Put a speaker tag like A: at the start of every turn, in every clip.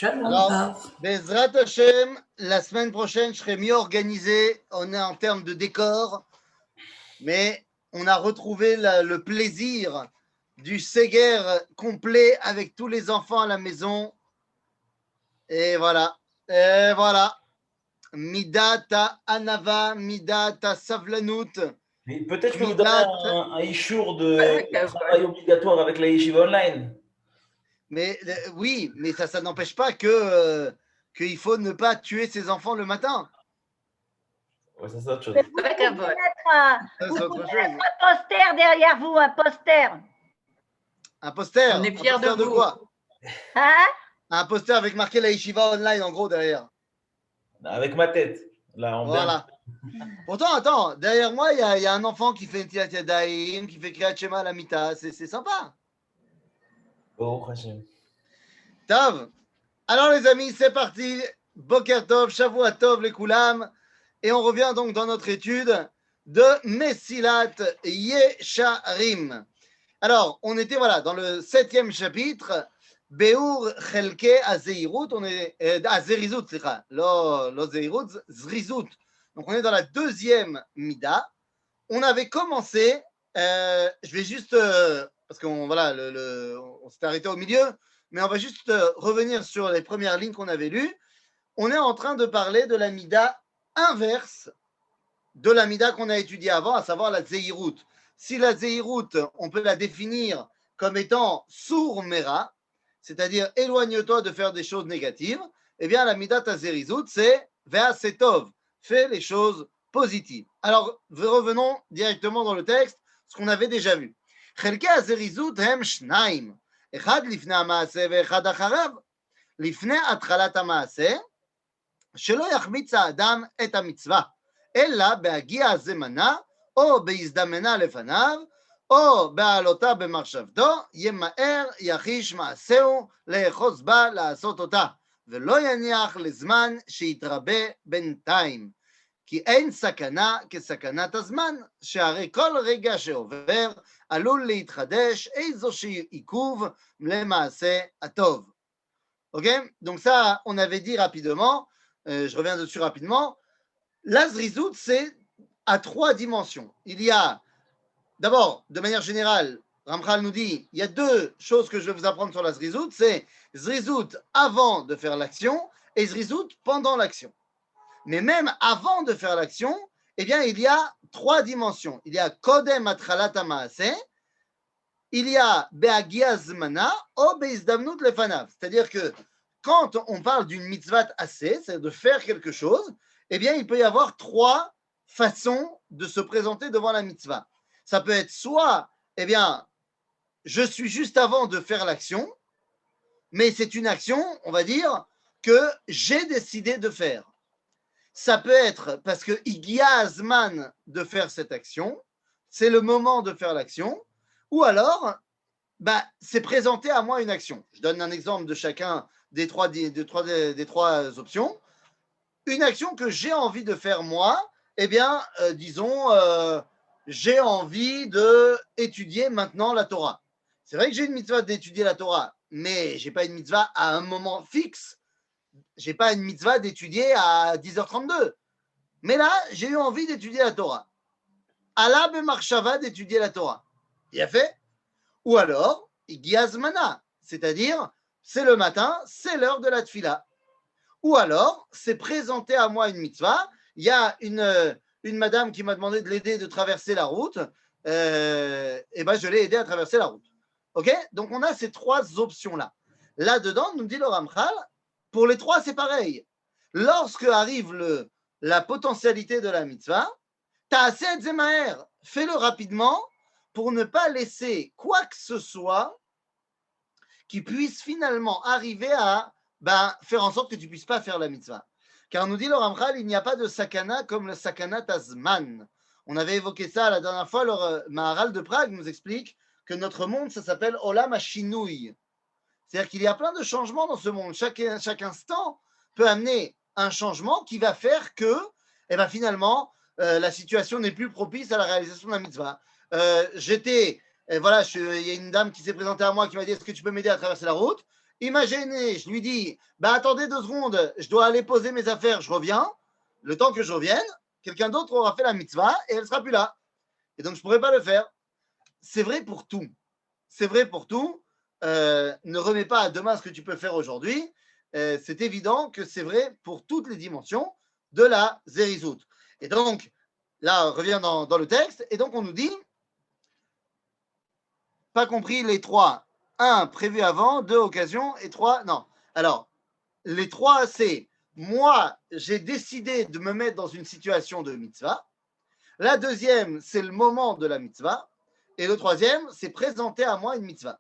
A: Shalom
B: Alors,
A: Rav.
B: Bezrat Hashem, la semaine prochaine, je serai mieux organisé. On est en termes de décor, mais on a retrouvé le plaisir du Séguer complet avec tous les enfants à la maison. Et voilà. Et voilà. Midata Anava, Midata Savlanout.
C: Mais peut-être que vous
B: Midat.
C: donner un ishour de travail obligatoire avec la yeshiva online.
B: Mais oui, mais ça n'empêche pas que qu'il faut ne pas tuer ses enfants le matin.
C: Ouais, ça, c'est autre chose.
D: Mais vous pouvez mettre un poster derrière vous, un poster.
B: Un poster.
A: On est fiers
B: un poster
A: de
B: de
A: vous.
B: quoi?
D: Hein?
B: Un poster avec marqué la yeshiva online en gros derrière.
C: Avec ma tête. Là, en
B: Voilà. Pourtant, attends, derrière moi, il y a un enfant qui fait Netilat Yadayim, qui fait Kriyat Shema à la Mita. C'est sympa.
C: Oh, Hashem.
B: Tov. Alors, les amis, c'est parti. Boker Tov, Shavua Tov, les Koulam. Et on revient donc dans notre étude de Messilat Yesharim. Alors, on était voilà dans le 7e chapitre. Beur Chelke Azeirut, on est Azerizut, lo Zeirut, Zrizut. Donc on est dans la deuxième Mida. On avait commencé, je vais juste, parce qu'on voilà, on s'est arrêté au milieu, mais on va juste revenir sur les premières lignes qu'on avait lues. On est en train de parler de la Mida inverse de la Mida qu'on a étudiée avant, à savoir la Zeirut. Si la Zeirut, on peut la définir comme étant sourd Mera, c'est-à-dire éloigne-toi de faire des choses négatives, eh bien la Midat Azerizut, c'est Ve'asetov, fais les choses positives. Alors, revenons directement dans le texte, ce qu'on avait déjà vu. Chelke Azerizut hem shnaim, echad lifnei ha'maaseh ve'echad acharav. לפני התחלת המעשה, שלא יחמיץ האדם את המצווה, אלא בהגיע הזמנה או בהזדמנה לפניו, או בעלותה במחשבתו, ימהר יחיש מעשהו לאחוז בה לעשות אותה, ולא יניח לזמן שיתרבה בינתיים. כי אין סכנה כסכנת הזמן, שהרי כל רגע שעובר עלול להתחדש איזשהו עיכוב למעשה הטוב. Ok, donc ça, on avait dit rapidement, je reviens dessus rapidement. La Zrizout, c'est à 3 dimensions. Il y a, d'abord, de manière générale, Ramchal nous dit, il y a 2 choses que je vais vous apprendre sur la Zrizout, c'est Zrizout avant de faire l'action et Zrizout pendant l'action. Mais même avant de faire l'action, eh bien, il y a 3 dimensions. Il y a Kodem Atchalat HaMaaseh, il y a Be'agia Zmana ou Be'izdamnut Lefanav. C'est-à-dire que quand on parle d'une mitzvah assez, c'est de faire quelque chose, eh bien, il peut y avoir 3 façons de se présenter devant la mitzvah. Ça peut être soit, eh bien, je suis juste avant de faire l'action, mais c'est une action, on va dire, que j'ai décidé de faire. Ça peut être parce que Igia Azman de faire cette action, c'est le moment de faire l'action, ou alors, bah, c'est présenter à moi une action. Je donne un exemple de chacun des trois options. Une action que j'ai envie de faire moi, eh bien, disons, j'ai envie d'étudier maintenant la Torah. C'est vrai que j'ai une mitzvah d'étudier la Torah, mais je n'ai pas une mitzvah à un moment fixe. Je n'ai pas une mitzvah d'étudier à 10h32. Mais là, j'ai eu envie d'étudier la Torah. Allah bemarshava d'étudier la Torah. Il a fait. Ou alors, Igiazmana, c'est-à-dire, c'est le matin, c'est l'heure de la tfila. Ou alors, c'est présenter à moi une mitzvah. Il y a une madame qui m'a demandé de l'aider de traverser la route. Et ben, je l'ai aidé à traverser la route. Ok? Donc, on a ces 3 options-là. Là-dedans, nous dit le Ramchal, pour les 3, c'est pareil. Lorsque arrive la potentialité de la mitzvah, ta'aseh zemaher, fais-le rapidement pour ne pas laisser quoi que ce soit qui puisse finalement arriver à faire en sorte que tu ne puisses pas faire la mitzvah. Car nous dit le Ramchal, il n'y a pas de sakana comme le sakana tazman. On avait évoqué ça la dernière fois, le Maharal de Prague nous explique que notre monde, ça s'appelle Olam HaShinui. C'est-à-dire qu'il y a plein de changements dans ce monde. Chaque instant peut amener un changement qui va faire que, finalement, la situation n'est plus propice à la réalisation de la mitzvah. Il y a une dame qui s'est présentée à moi qui m'a dit est-ce que tu peux m'aider à traverser la route? Imaginez, je lui dis, bah attendez 2 secondes, je dois aller poser mes affaires, je reviens. Le temps que je revienne, quelqu'un d'autre aura fait la mitzvah et elle ne sera plus là. Et donc, je ne pourrai pas le faire. C'est vrai pour tout. C'est vrai pour tout. Ne remets pas à demain ce que tu peux faire aujourd'hui. C'est évident que c'est vrai pour toutes les dimensions de la zérizout. Et donc, là, on revient dans le texte. Et donc, on nous dit, pas compris les 3. 1, prévu avant, 2, occasion, et 3, non. Alors, les 3, c'est moi, j'ai décidé de me mettre dans une situation de mitzvah. La deuxième, c'est le moment de la mitzvah. Et le troisième, c'est présenter à moi une mitzvah.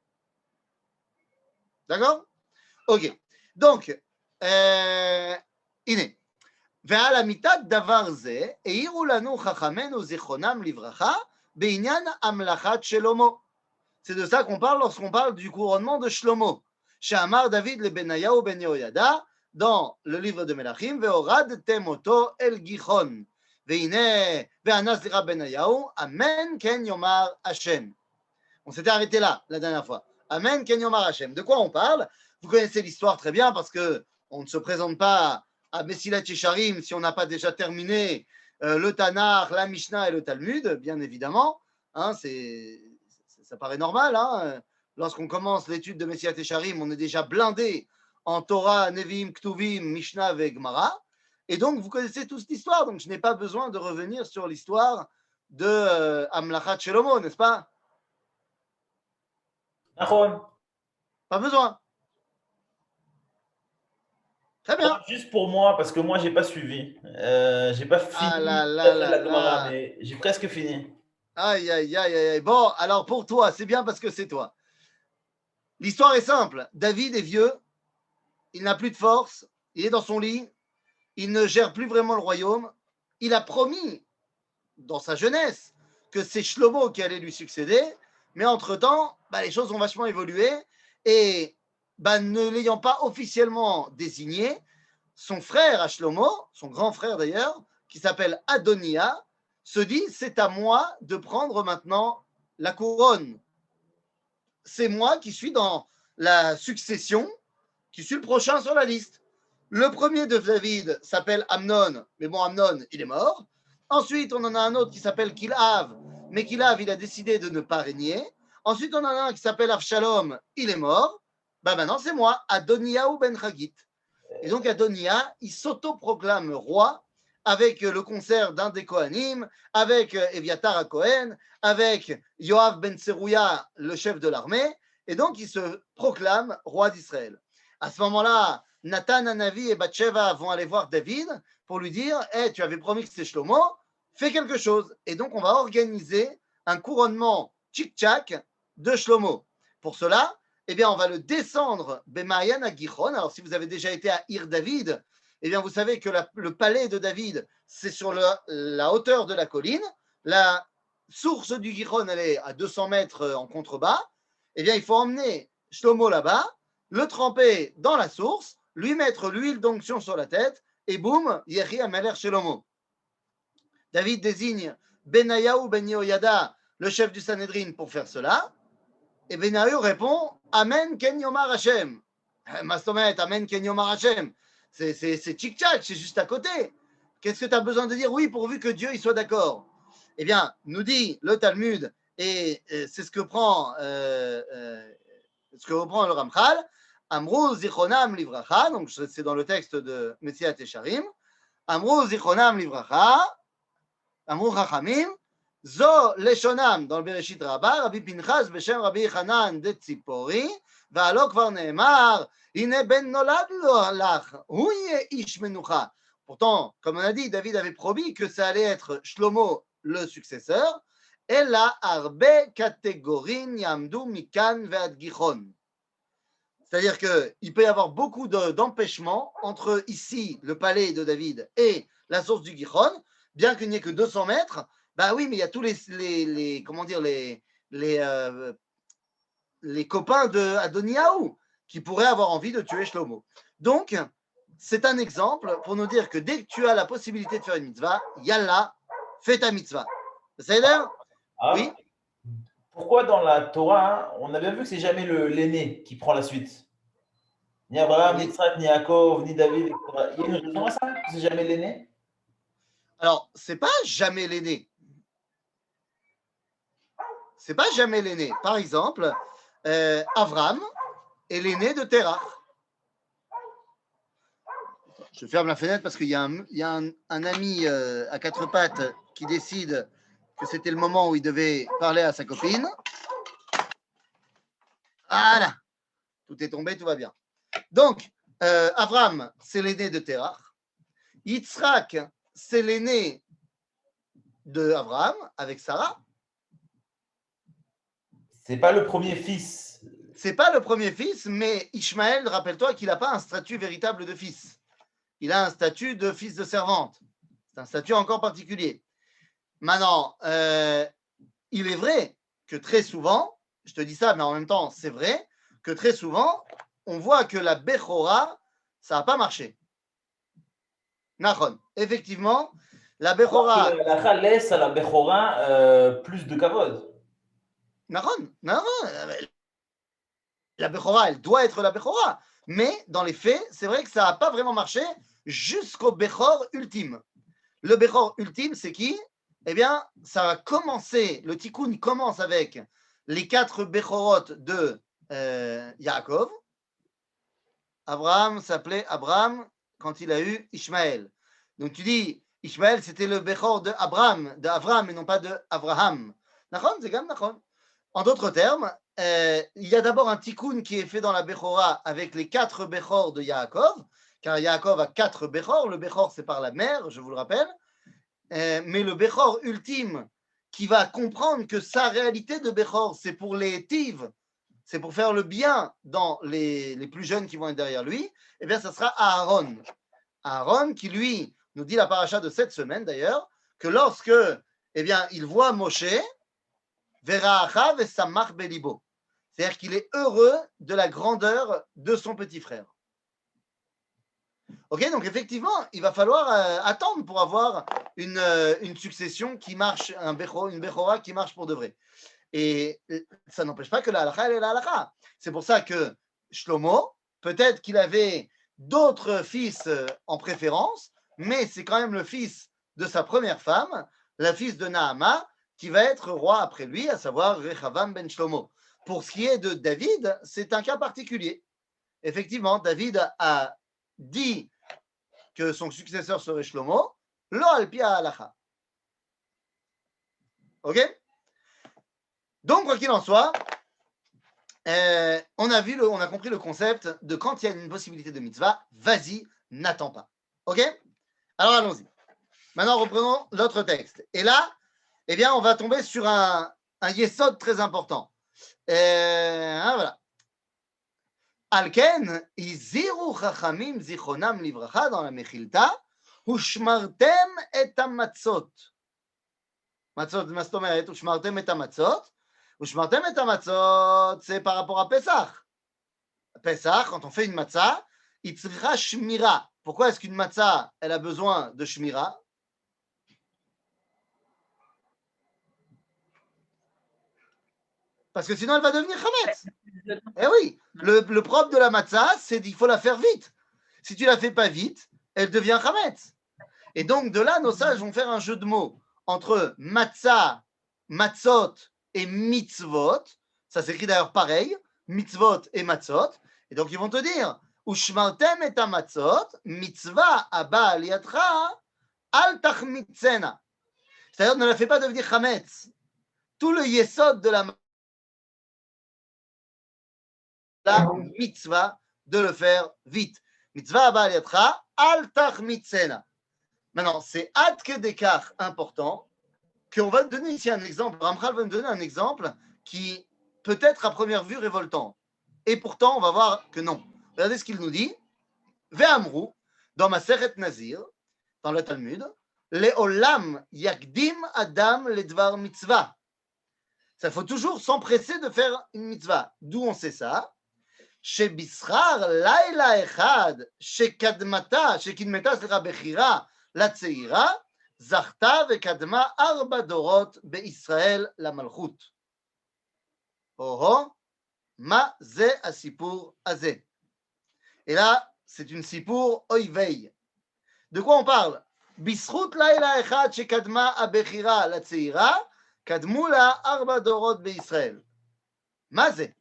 B: D'accord? Ok. Donc, הנה. ועל אמיתת דבר זה, העירו לנו חכמינו זיכרונם לברכה בעניין המלכת שלמה. C'est de ça qu'on parle lorsqu'on parle du couronnement de Shlomo. She'amar David le Benayahu ben Yehoyada dans le livre de Melachim, Ve'oradtem oto el Gichon. Ve'ine ve'anas lira Benayahu, Amen ken yomar Hashem. On s'était arrêté là la dernière fois. Amen ken yomar Hashem. De quoi on parle? Vous connaissez l'histoire très bien parce que on ne se présente pas à Mesilat Yesharim si on n'a pas déjà terminé le Tanakh, la Mishnah et le Talmud, bien évidemment. Hein, ça paraît normal. Hein. Lorsqu'on commence l'étude de Mesilat Yesharim, on est déjà blindé en Torah, Nevi'im, Ktuvim, Mishnah et Gemara. Et donc, vous connaissez toute l'histoire. Donc, je n'ai pas besoin de revenir sur l'histoire de Amlachat Shlomo, n'est-ce pas? Pas besoin. Très bien.
C: Juste pour moi, parce que moi, je n'ai pas suivi. Je n'ai pas fini la Gemara, mais j'ai presque fini.
B: Aïe, aïe, aïe, aïe. Bon, alors pour toi, c'est bien parce que c'est toi. L'histoire est simple. David est vieux, il n'a plus de force, il est dans son lit, il ne gère plus vraiment le royaume. Il a promis, dans sa jeunesse, que c'est Shlomo qui allait lui succéder, mais entre-temps, les choses ont vachement évolué, et ne l'ayant pas officiellement désigné, son frère à Shlomo, son grand frère d'ailleurs, qui s'appelle Adonia, se dit, c'est à moi de prendre maintenant la couronne. C'est moi qui suis dans la succession, qui suis le prochain sur la liste. Le premier de David s'appelle Amnon, mais bon, Amnon, il est mort. Ensuite, on en a un autre qui s'appelle Kilav, mais Kilav, il a décidé de ne pas régner. Ensuite, on en a un qui s'appelle Avshalom, il est mort. Maintenant, c'est moi, Adoniaou ben Chagit. Et donc, Adonia, il s'autoproclame roi avec le concert d'un des Kohanim, avec Eviatar à Cohen, avec Yoav ben Tserouya, le chef de l'armée, et donc il se proclame roi d'Israël. À ce moment-là, Nathan, Hanavi et Bathsheba vont aller voir David pour lui dire hey, tu avais promis que c'était Shlomo, fais quelque chose. Et donc, on va organiser un couronnement tchik-tchak de Shlomo. Pour cela, on va le descendre Bemayan à Gichon. Alors, si vous avez déjà été à Ir David, vous savez que le palais de David, c'est sur la hauteur de la colline. La source du Gichon, elle est à 200 mètres en contrebas. Il faut emmener Shlomo là-bas, le tremper dans la source, lui mettre l'huile d'onction sur la tête, et boum, Yehi Ameler Shlomo. David désigne Benayahu ben Yehoyada, le chef du Sanhédrin, pour faire cela. Et Benayahu répond Amen ken yomar Hashem. Mastomet, Amen ken yomar Hashem. C'est tchic-tchac, c'est juste à côté. Qu'est-ce que tu as besoin de dire? Oui, pourvu que Dieu il soit d'accord. Nous dit le Talmud, et c'est ce que reprend le Ramchal, Amrou zichronam livracha, donc c'est dans le texte de Mesilat Yesharim, Amrou zichronam livracha, Amrou chachamim, Zo leshonam, dans le Bereshit Rabbah, Rabbi Pinchas beshem Rabbi Hanan de Tzipori, ועלו כבר נאמר, הנה בן נולד לך, הוא יהיה איש מנוחה. Pourtant, comme on a dit, David avait promis que ça allait être Shlomo, le successeur. Ela arbe kategorin yamdu mikan ve'ad Gichon. C'est-à-dire qu'il peut y avoir beaucoup d'empêchements entre ici, le palais de David, et la source du Gichon, bien qu'il n'y ait que 200 mètres. Oui, mais il y a tous les copains de Adoniaou qui pourraient avoir envie de tuer Shlomo. Donc, c'est un exemple pour nous dire que dès que tu as la possibilité de faire une mitzvah, yallah, fais ta mitzvah. Ça veut dire? Oui.
C: Pourquoi dans la Torah, on a bien vu que c'est jamais l'aîné qui prend la suite? Ni Abraham, ni Yitzhak, ni Yaakov, ni David, etc. Il y a une raison à ça? C'est jamais l'aîné?
B: Alors, c'est pas jamais l'aîné. C'est pas jamais l'aîné. Par exemple, Avram est l'aîné de Terach. Je ferme la fenêtre parce qu'il y a un ami à quatre pattes qui décide que c'était le moment où il devait parler à sa copine. Voilà. Tout est tombé, tout va bien. Donc, Avram, c'est l'aîné de Terach. Yitzhak, c'est l'aîné de Avram avec Sarah.
C: C'est pas le premier fils.
B: C'est pas le premier fils, mais Ishmaël, rappelle-toi qu'il n'a pas un statut véritable de fils. Il a un statut de fils de servante. C'est un statut encore particulier. Maintenant, il est vrai que très souvent, je te dis ça, mais en même temps, c'est vrai que très souvent, on voit que la Bechora, ça n'a pas marché. Nachon. Effectivement, la Bechora.
C: La Lacha laisse à la Bechora plus de kavod.
B: Nachon. La Bechora, elle doit être la Bechora. Mais dans les faits, c'est vrai que ça n'a pas vraiment marché jusqu'au Bechor ultime. Le Bechor ultime, c'est qui? Eh bien, ça va commencer, le Tikkun commence avec les 4 Bechorot de Yaakov. Abraham s'appelait Abraham quand il a eu Ishmaël. Donc tu dis, Ishmaël, c'était le Bechor de Abraham, et non pas de Abraham. Nachon, c'est quand même Nachon. En d'autres termes, il y a d'abord un tikkun qui est fait dans la Bechora avec les 4 Bechor de Yaakov, car Yaakov a 4 Bechor. Le Bechor, c'est par la mère, je vous le rappelle. Mais le Bechor ultime, qui va comprendre que sa réalité de Bechor, c'est pour les Tiv, c'est pour faire le bien dans les plus jeunes qui vont être derrière lui, eh bien, ça sera Aaron. Aaron qui, lui, nous dit la paracha de cette semaine d'ailleurs, que lorsque, eh bien, il voit Moshe, Vera'achav et Samach Belibo. C'est-à-dire qu'il est heureux de la grandeur de son petit frère. Ok, donc effectivement, il va falloir attendre pour avoir une succession qui marche, une Bechora qui marche pour de vrai. Et ça n'empêche pas que la halakha, elle est la halakha. C'est pour ça que Shlomo, peut-être qu'il avait d'autres fils en préférence, mais c'est quand même le fils de sa première femme, la fils de Naama, qui va être roi après lui, à savoir Rechavam ben Shlomo. Pour ce qui est de David, c'est un cas particulier. Effectivement, David a dit que son successeur serait Shlomo, lo al pi halacha. Ok? Donc, quoi qu'il en soit, on a compris le concept de quand il y a une possibilité de mitzvah, vas-y, n'attends pas. Ok? Alors, allons-y. Maintenant, reprenons l'autre texte. Et là, eh bien, on va tomber sur un yesod très important. Voilà. Alken, iziru chachamim zichronam livracha dans la Mechilta, ushmartem et hamatzot. Matzot, מה זאת אומרת? ושמרתם את המצות. ושמרתם את המצות, c'est par rapport à Pessah. Pessah, quand on fait une matzah, il צריכה shmira. Pourquoi est-ce qu'une matzah, elle a besoin de shmira? Parce que sinon, elle va devenir chametz. Eh oui, le propre de la matzah, c'est qu'il faut la faire vite. Si tu la fais pas vite, elle devient chametz. Et donc, de là, nos sages vont faire un jeu de mots entre matzah, matzot et mitzvot. Ça s'écrit d'ailleurs pareil, mitzvot et matzot. Et donc, ils vont te dire, ushmartem et matzot, mitzvah abba aliyatra, al tachmitzena. C'est-à-dire, ne la fais pas devenir chametz. Tout le yesod de la mitzvah, de le faire vite. Mitzvah abba aliyatra, al tachmitzena. Maintenant, c'est ad que d'écart important qu'on va donner ici un exemple. Ramchal va nous donner un exemple qui peut être à première vue révoltant. Et pourtant, on va voir que non. Regardez ce qu'il nous dit. Ve'amru, dans Masechet Nazir, dans le Talmud, Le'olam yakdim adam ledvar mitzvah. Ça faut toujours s'empresser de faire une mitzvah. D'où on sait ça? Shebischar laila echad, shekadmata, shekidmeta, sera bechira, la tseira, זכתה וקדמה 4 דורות בישראל למלכות. מה זה הסיפור הזה? Et là, c'est une sipour oivei. De quoi on parle? Bisrut laila echad shekadma abechira la tzeira, kadmu la arba dorot beIsraël. Mazé.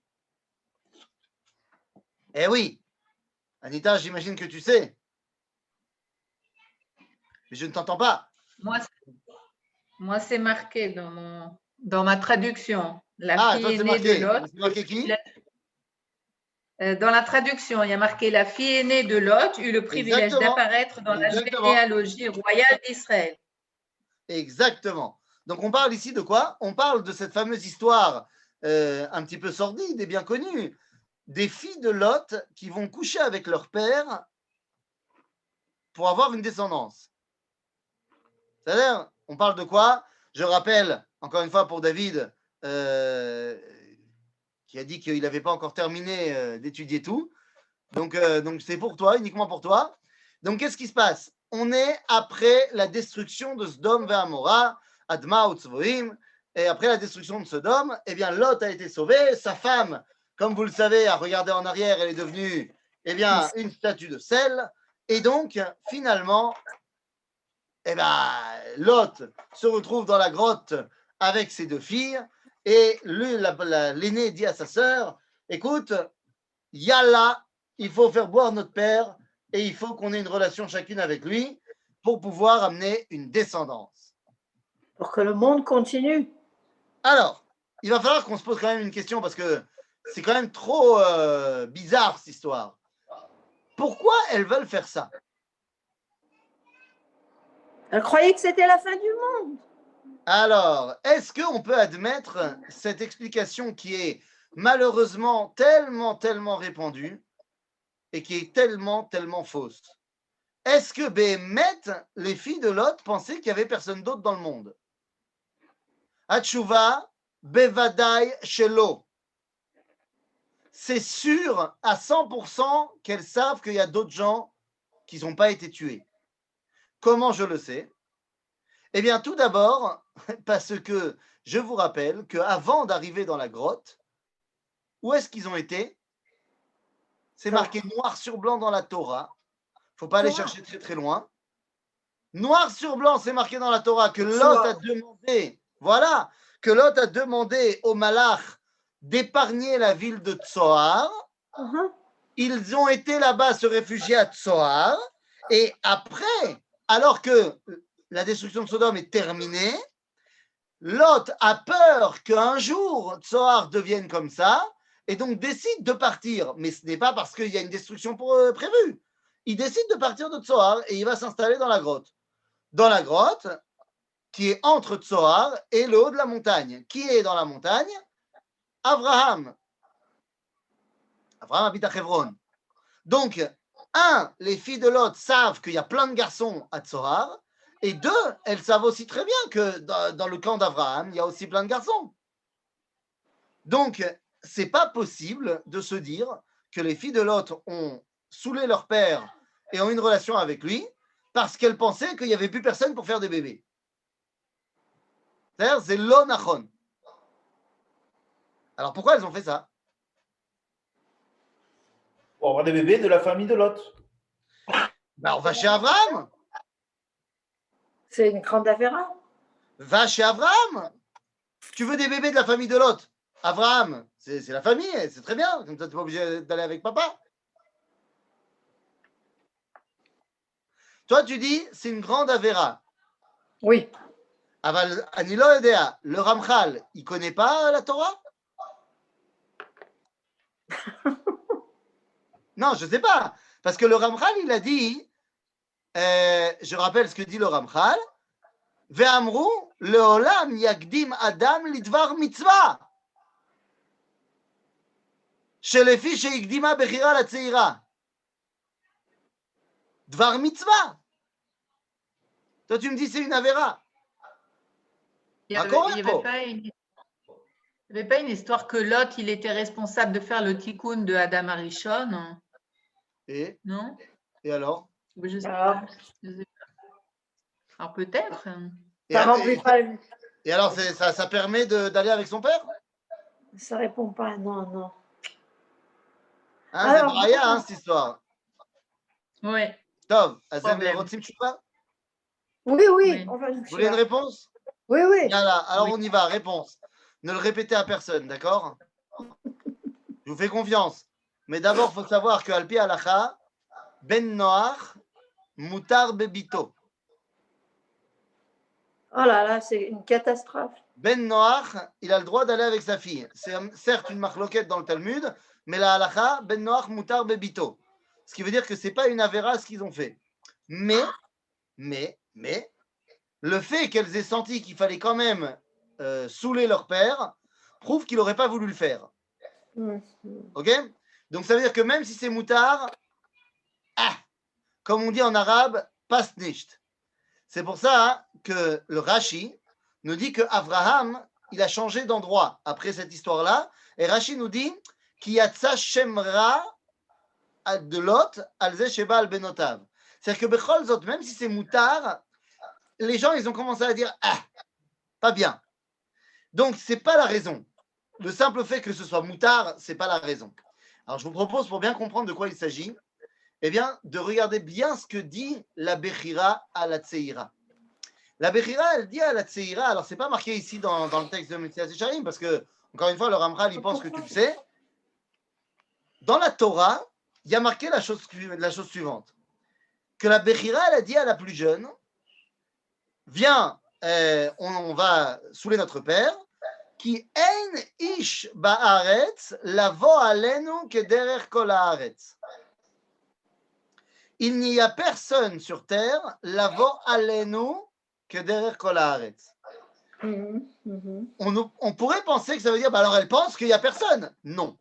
B: Eh oui. Anita, j'imagine que tu sais. Mais je ne t'entends pas.
A: Moi, c'est marqué dans ma traduction. La fille aînée de Lot.
B: C'est marqué qui?
A: Dans la traduction, il y a marqué la fille aînée de Lot eut le privilège d'apparaître dans la généalogie royale d'Israël.
B: Exactement. Donc on parle ici de quoi? On parle de cette fameuse histoire un petit peu sordide et bien connue des filles de Lot qui vont coucher avec leur père pour avoir une descendance. C'est-à-dire, on parle de quoi? Je rappelle, encore une fois pour David, qui a dit qu'il n'avait pas encore terminé d'étudier tout. Donc c'est pour toi, uniquement pour toi. Donc qu'est-ce qui se passe? On est après la destruction de Sodome et Amora, Adma Utzvoim, et après la destruction de Sodome, eh bien Lot a été sauvé, sa femme, comme vous le savez, a regardé en arrière, elle est devenue une statue de sel, et donc finalement, Lot se retrouve dans la grotte avec ses deux filles, et l'aîné dit à sa sœur, écoute, yalla, il faut faire boire notre père et il faut qu'on ait une relation chacune avec lui pour pouvoir amener une descendance.
E: Pour que le monde continue.
B: Alors, il va falloir qu'on se pose quand même une question parce que c'est quand même trop bizarre cette histoire. Pourquoi elles veulent faire ça?
E: Elles croyaient que c'était la fin du monde.
B: Alors, est-ce qu'on peut admettre cette explication qui est malheureusement tellement répandue et qui est tellement fausse? Est-ce que Béhémet, les filles de Lot, pensaient qu'il n'y avait personne d'autre dans le monde? Hatshuva, Bevadai, Shelo. C'est sûr à 100% qu'elles savent qu'il y a d'autres gens qui n'ont pas été tués. Comment je le sais? Eh bien, tout d'abord, parce que je vous rappelle qu'avant d'arriver dans la grotte, où est-ce qu'ils ont été? C'est marqué noir sur blanc dans la Torah. Il ne faut pas aller chercher très loin. Noir sur blanc, c'est marqué dans la Torah que Lot a demandé, voilà, que Lot a demandé au Malach d'épargner la ville de Tsoar. Ils ont été là-bas se réfugier à Tsoar. Et après, alors que la destruction de Sodome est terminée, Lot a peur qu'un jour Tsoar devienne comme ça et donc décide de partir. Mais ce n'est pas parce qu'il y a une destruction prévue. Il décide de partir de Tsoar et il va s'installer dans la grotte. Dans la grotte qui est entre Tsoar et le haut de la montagne. Qui est dans la montagne? Abraham. Abraham habite à Hebron. Donc, les filles de Lot savent qu'il y a plein de garçons à Tsoar. Et deux, elles savent aussi très bien que dans le camp d'Abraham, il y a aussi plein de garçons. Donc, c'est pas possible de se dire que les filles de Lot ont saoulé leur père et ont une relation avec lui parce qu'elles pensaient qu'il n'y avait plus personne pour faire des bébés. C'est-à-dire, c'est lo nachon. Alors, pourquoi elles ont fait ça?
C: Pour avoir des bébés de la famille de Lot.
B: Ben, on va chez Abraham.
E: C'est une grande affaire.
B: Va chez Abraham. Tu veux des bébés de la famille de Lot? Abraham, c'est la famille, c'est très bien. Comme ça, tu n'es pas obligé d'aller avec papa. Toi, tu dis, c'est une grande avéra.
E: Oui.
B: Aval Anilo Edea, le Ramchal, il ne connaît pas la Torah? Non, je ne sais pas. Parce que le Ramchal, il a dit, je rappelle ce que dit le Ramchal, Ve'amru leolam yagdim adam lidvar mitzvah. שלפי שהקדימה בחירה לצעירה. דבר מצווה. Toi, tu me dis c'est une avéra.
A: Il n'y avait pas une histoire que Lot, il était responsable de faire le tikkun de Adam Arishon?
B: Et
A: non?
B: Et alors?
A: Je sais pas. Alors peut-être.
B: Et alors, ça permet d'aller avec son père?
E: Ça répond pas, non.
B: Hein, c'est Braya, cette histoire.
A: Oui.
B: Tov, Azem et Rotzim Tchouva?
E: Oui,
A: Oui.
E: on va
B: Vous voulez une réponse?
E: Oui, oui.
B: Voilà, alors on y va, réponse. Ne le répétez à personne, d'accord? Je vous fais confiance. Mais d'abord, il faut savoir que Alpi Alacha, Ben Noach, Mutar Bebito.
E: Oh là là, c'est une catastrophe.
B: Ben Noach, il a le droit d'aller avec sa fille. C'est certes une marloquette dans le Talmud, mais la Halacha, Ben Noach, Mutar Bebito. Ce qui veut dire que ce n'est pas une avéra ce qu'ils ont fait. Mais, le fait qu'elles aient senti qu'il fallait quand même saouler leur père prouve qu'il n'aurait pas voulu le faire. Ok? Donc ça veut dire que même si c'est moutard, comme on dit en arabe, pas nicht. C'est pour ça que le Rashi nous dit que Abraham, il a changé d'endroit après cette histoire-là. Et Rashi nous dit qu'il y a tsa shemra de Lot alze sheba al benotav. C'est-à-dire que bechol zot, même si c'est moutard, les gens ils ont commencé à dire pas bien. Donc c'est pas la raison. Le simple fait que ce soit moutard, c'est pas la raison. Alors je vous propose, pour bien comprendre de quoi il s'agit, eh bien, de regarder bien ce que dit la Bechira à la Tseira. La Bechira, elle dit à la Tseira, alors c'est pas marqué ici dans le texte de Metzias Yesharim, parce que, encore une fois, le Ramchal, il pense que tu le sais. Dans la Torah, il y a marqué la chose suivante, que la Bechira, elle a dit à la plus jeune, viens, on va saouler notre père, qui ein ish ba'aretz lavo alenu kederer kol haaretz. Il n'y a personne sur terre, lavo alenu kederer kol haaretz. On pourrait penser que ça veut dire, alors elle pense qu'il n'y a personne. Non.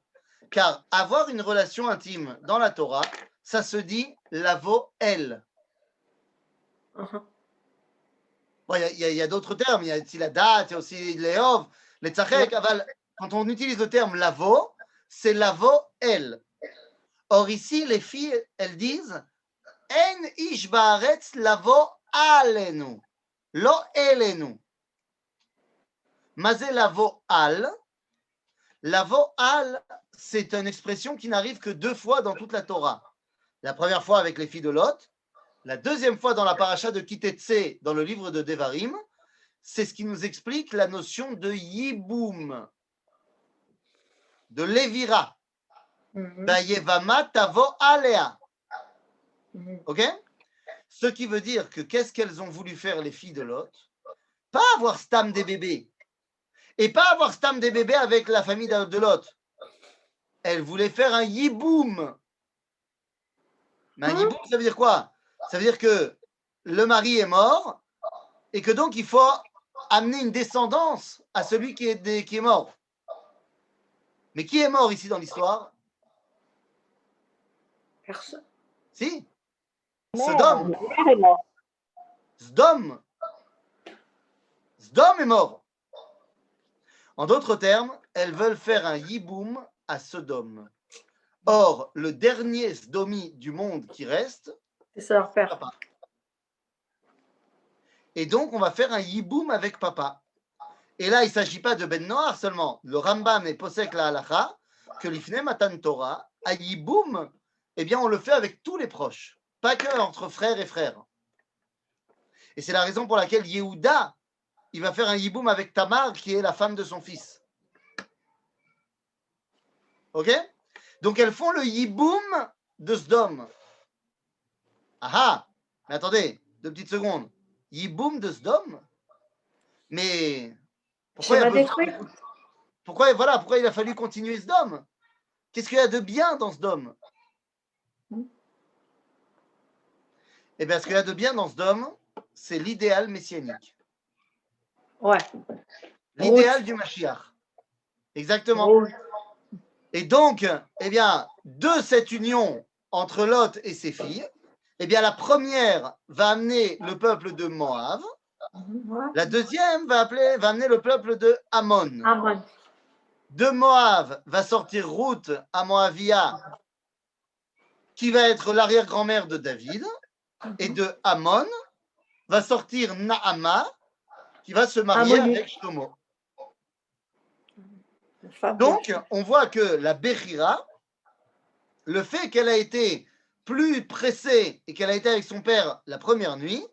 B: Car avoir une relation intime dans la Torah, ça se dit lavo el. Bon, il y a d'autres termes, il y a aussi la date, il y a aussi l'éov, les tzachek, quand on utilise le terme lavo, c'est lavo el. Or ici, les filles, elles disent en ish baaretz lavo alenu, lo elenu. Mazé lavo al. Lavo al, c'est une expression qui n'arrive que 2 fois dans toute la Torah. La première fois avec les filles de Lot, la deuxième fois dans la paracha de Kitetse, dans le livre de Devarim, c'est ce qui nous explique la notion de yiboum, de levira. Bayevama tavo alea. Ok? Ce qui veut dire que qu'est-ce qu'elles ont voulu faire les filles de Lot? Pas avoir stam des bébés. Et pas avoir stam des bébés avec la famille de Lot. Elles voulaient faire un yiboum. Mais un yiboum, ça veut dire quoi? Ça veut dire que le mari est mort et que donc il faut amener une descendance à celui qui est mort. Mais qui est mort ici dans l'histoire?
E: Personne.
B: Si. Sodome. Sodome. Sodome est mort. En d'autres termes, elles veulent faire un yiboum à Sodome. Or, le dernier Sdomi du monde qui reste,
E: c'est leur père.
B: Papa. Et donc, on va faire un yiboum avec papa. Et là, il ne s'agit pas de Ben Noach seulement. Le Rambam et Posek la Halacha, que l'Ifne Matan Torah, à yiboum, eh bien, on le fait avec tous les proches, pas que entre frères et frères. Et c'est la raison pour laquelle Yehuda, il va faire un yiboum avec Tamar, qui est la femme de son fils. Ok? Donc, elles font le yiboum de Sdom. Ah, mais attendez, 2 petites secondes. Yiboum de Sdom? Mais pourquoi il a fallu continuer Sdom? Qu'est-ce qu'il y a de bien dans Sdom? Eh bien, ce qu'il y a de bien dans Sdom, c'est l'idéal messianique.
E: Ouais.
B: L'idéal du Mashiach. Exactement. Et donc, eh bien, de cette union entre Lot et ses filles, eh bien, la première va amener le peuple de Moab. La deuxième va amener le peuple de Ammon. De Moab va sortir Ruth à Moavia, qui va être l'arrière-grand-mère de David. Et de Ammon va sortir Naama, qui va se marier avec Shlomo. Donc, on voit que la Bechira, le fait qu'elle a été plus pressée et qu'elle a été avec son père la première nuit,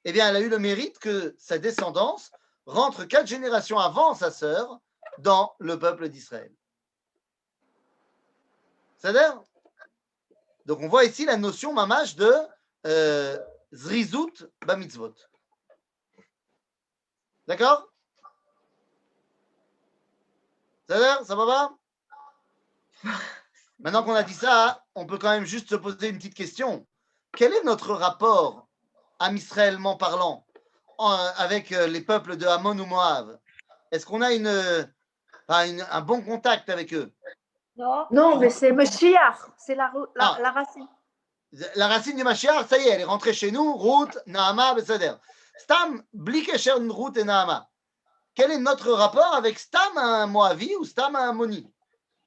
B: eh bien, elle a eu le mérite que sa descendance rentre 4 générations avant sa sœur dans le peuple d'Israël. C'est-à-dire, donc on voit ici la notion mamash de zrizut bamitzvot. D'accord? C'est-à-dire, ça va pas? Maintenant qu'on a dit ça, on peut quand même juste se poser une petite question. Quel est notre rapport, amisraëlement parlant, avec les peuples de Ammon ou Moab? Est-ce qu'on a un bon contact avec eux?
E: Non, mais c'est Mashiach, c'est la racine.
B: La racine du Mashiach, ça y est, elle est rentrée chez nous, Ruth, Naama, Beseder. Stam, Blikesher, Ruth et Naama. Quel est notre rapport avec Stam, un Moavi ou Stam, un Ammoni?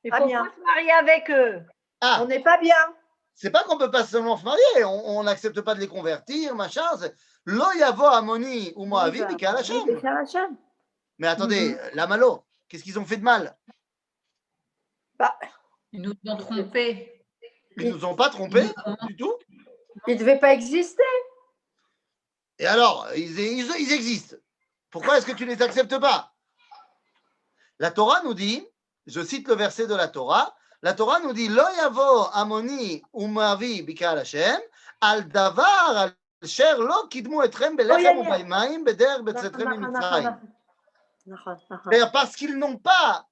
D: Il faut pas se marier avec eux.
B: Ah,
E: on n'est pas bien.
B: C'est pas qu'on peut pas seulement se marier, on n'accepte pas de les convertir, machin. Lo yavo Ammoni ou Moavi, Bikal Hashem. Mais attendez, la malo, qu'est-ce qu'ils ont fait de mal?
E: Bah,
A: ils nous ont trompés.
B: Ils nous ont pas trompés du tout.
E: Ils ne devaient pas exister.
B: Et alors, ils existent. Pourquoi est-ce que tu ne les acceptes pas? La Torah nous dit, je cite le verset de la Torah nous dit Lo yavo Ammoni ou Moavi bikal Hashem al davar al sher lo kidmu etrem belechem ubaymaim beder betzetrem mitzrayim. Parce qu'ils n'ont pas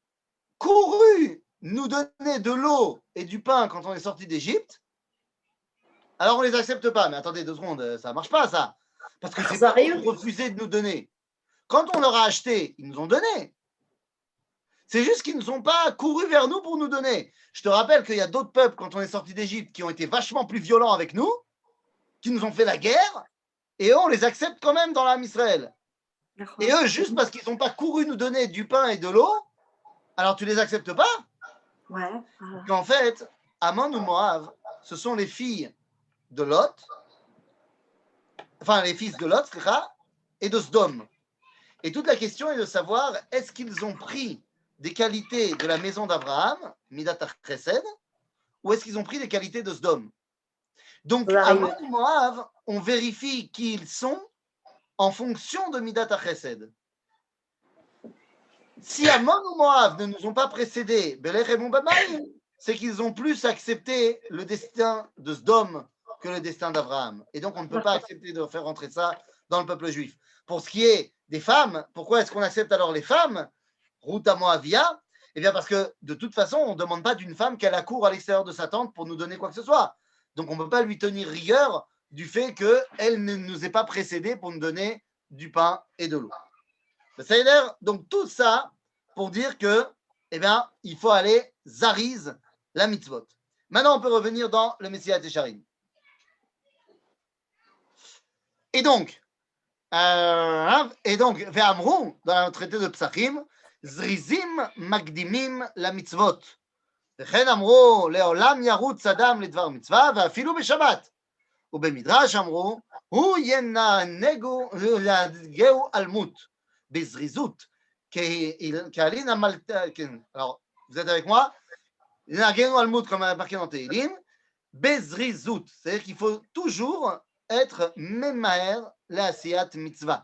B: couru nous donner de l'eau et du pain quand on est sorti d'Égypte, alors on ne les accepte pas. Mais attendez 2 secondes, ça ne marche pas ça. Parce que c'est pas qu'ils ont refusé de nous donner. Quand on leur a acheté, ils nous ont donné. C'est juste qu'ils ne sont pas courus vers nous pour nous donner. Je te rappelle qu'il y a d'autres peuples, quand on est sorti d'Égypte, qui ont été vachement plus violents avec nous, qui nous ont fait la guerre, et eux, on les accepte quand même dans l'âme Israël. Et eux, juste parce qu'ils n'ont pas couru nous donner du pain et de l'eau, alors tu les acceptes pas?
E: Ouais.
B: Parce qu'en fait, Ammon ou Moab, ce sont les filles de Lot, enfin les fils de Lot, et de Sdom. Et toute la question est de savoir, est-ce qu'ils ont pris des qualités de la maison d'Abraham, Midat HaChesed, ou est-ce qu'ils ont pris des qualités de Sdom? Donc, Ammon ou Moab, on vérifie qui ils sont en fonction de Midat HaChesed. Si Ammon ou Moab ne nous ont pas précédés, Belechem ubaymaim, c'est qu'ils ont plus accepté le destin de Sdom que le destin d'Abraham. Et donc, on ne peut pas accepter de faire rentrer ça dans le peuple juif. Pour ce qui est des femmes, pourquoi est-ce qu'on accepte alors les femmes, Ruth à Moavia? Eh bien, parce que de toute façon, on ne demande pas d'une femme qu'elle accourt à l'extérieur de sa tente pour nous donner quoi que ce soit. Donc, on ne peut pas lui tenir rigueur du fait qu'elle ne nous ait pas précédés pour nous donner du pain et de l'eau. Ça veut dire, donc, tout ça pour dire que, eh bien, il faut aller zariz la mitzvot. Maintenant, on peut revenir dans le Messilat Yesharim. Et donc, Ve'amru, dans le traité de Psachim, Zrizim Magdimim la mitzvot. וכן אמרו, לעולם ירוץ אדם לדבר מצווה, ואפילו בשבת. ובמדרש אמרו, הוא ינהגהו אלמות, בזריזות, כהלין alors, vous êtes avec moi? ינהגהו אלמות, comme marqué dans Tehillim, בזריזות, c'est-à-dire qu'il faut toujours être ממהר לעשיית מצווה.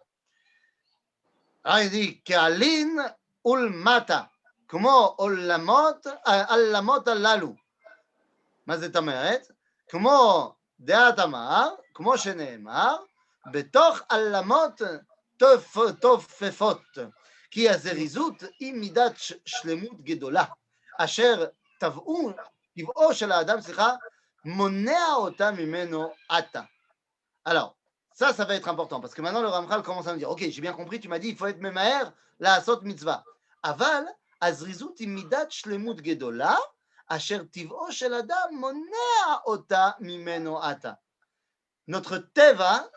B: alors il dit, כהלין ולמטה, כמו עולמות הללו. מה זאת אומרת? כמו דעת אמר, כמו שנאמר, בתוך עולמות תופפות, כי הזריזות היא מידת שלמות גדולה, אשר טבעו של האדם, מונע אותה ממנו עתה. Alors, ça va être important, parce que maintenant le Ramchal commence à me dire, ok, j'ai bien compris, tu m'as dit, il faut être memaher, לעשות מצווה. אבל, הזריזות היא מידת שלמות גדולה, אשר טבעו של אדם מונע אותה ממנו עתה. Notre teva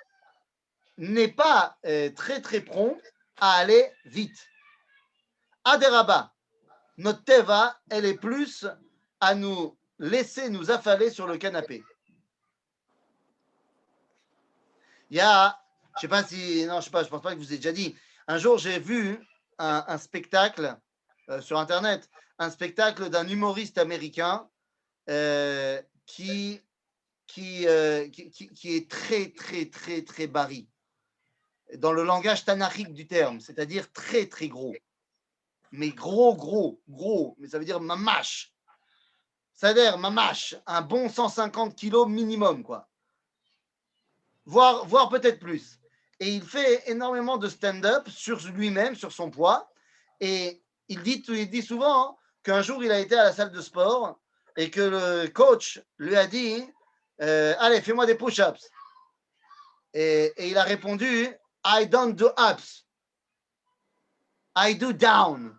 B: n'est pas très très prompt à aller vite. Aderaba, notre teva, elle est plus à nous laisser nous affaler sur le canapé. Il y a, je pense pas que je vous ai déjà dit, un jour j'ai vu un spectacle sur Internet, un spectacle d'un humoriste américain qui qui est très, très, très, très bari, dans le langage tanachique du terme, c'est-à-dire très, très gros. Mais gros, mais ça veut dire mamash. C'est-à-dire mamash, un bon 150 kilos minimum, quoi. Voire peut-être plus. Et il fait énormément de stand-up sur lui-même, sur son poids. Et il dit souvent qu'un jour, il a été à la salle de sport et que le coach lui a dit allez, fais-moi des push-ups. Et il a répondu I don't do ups. I do down.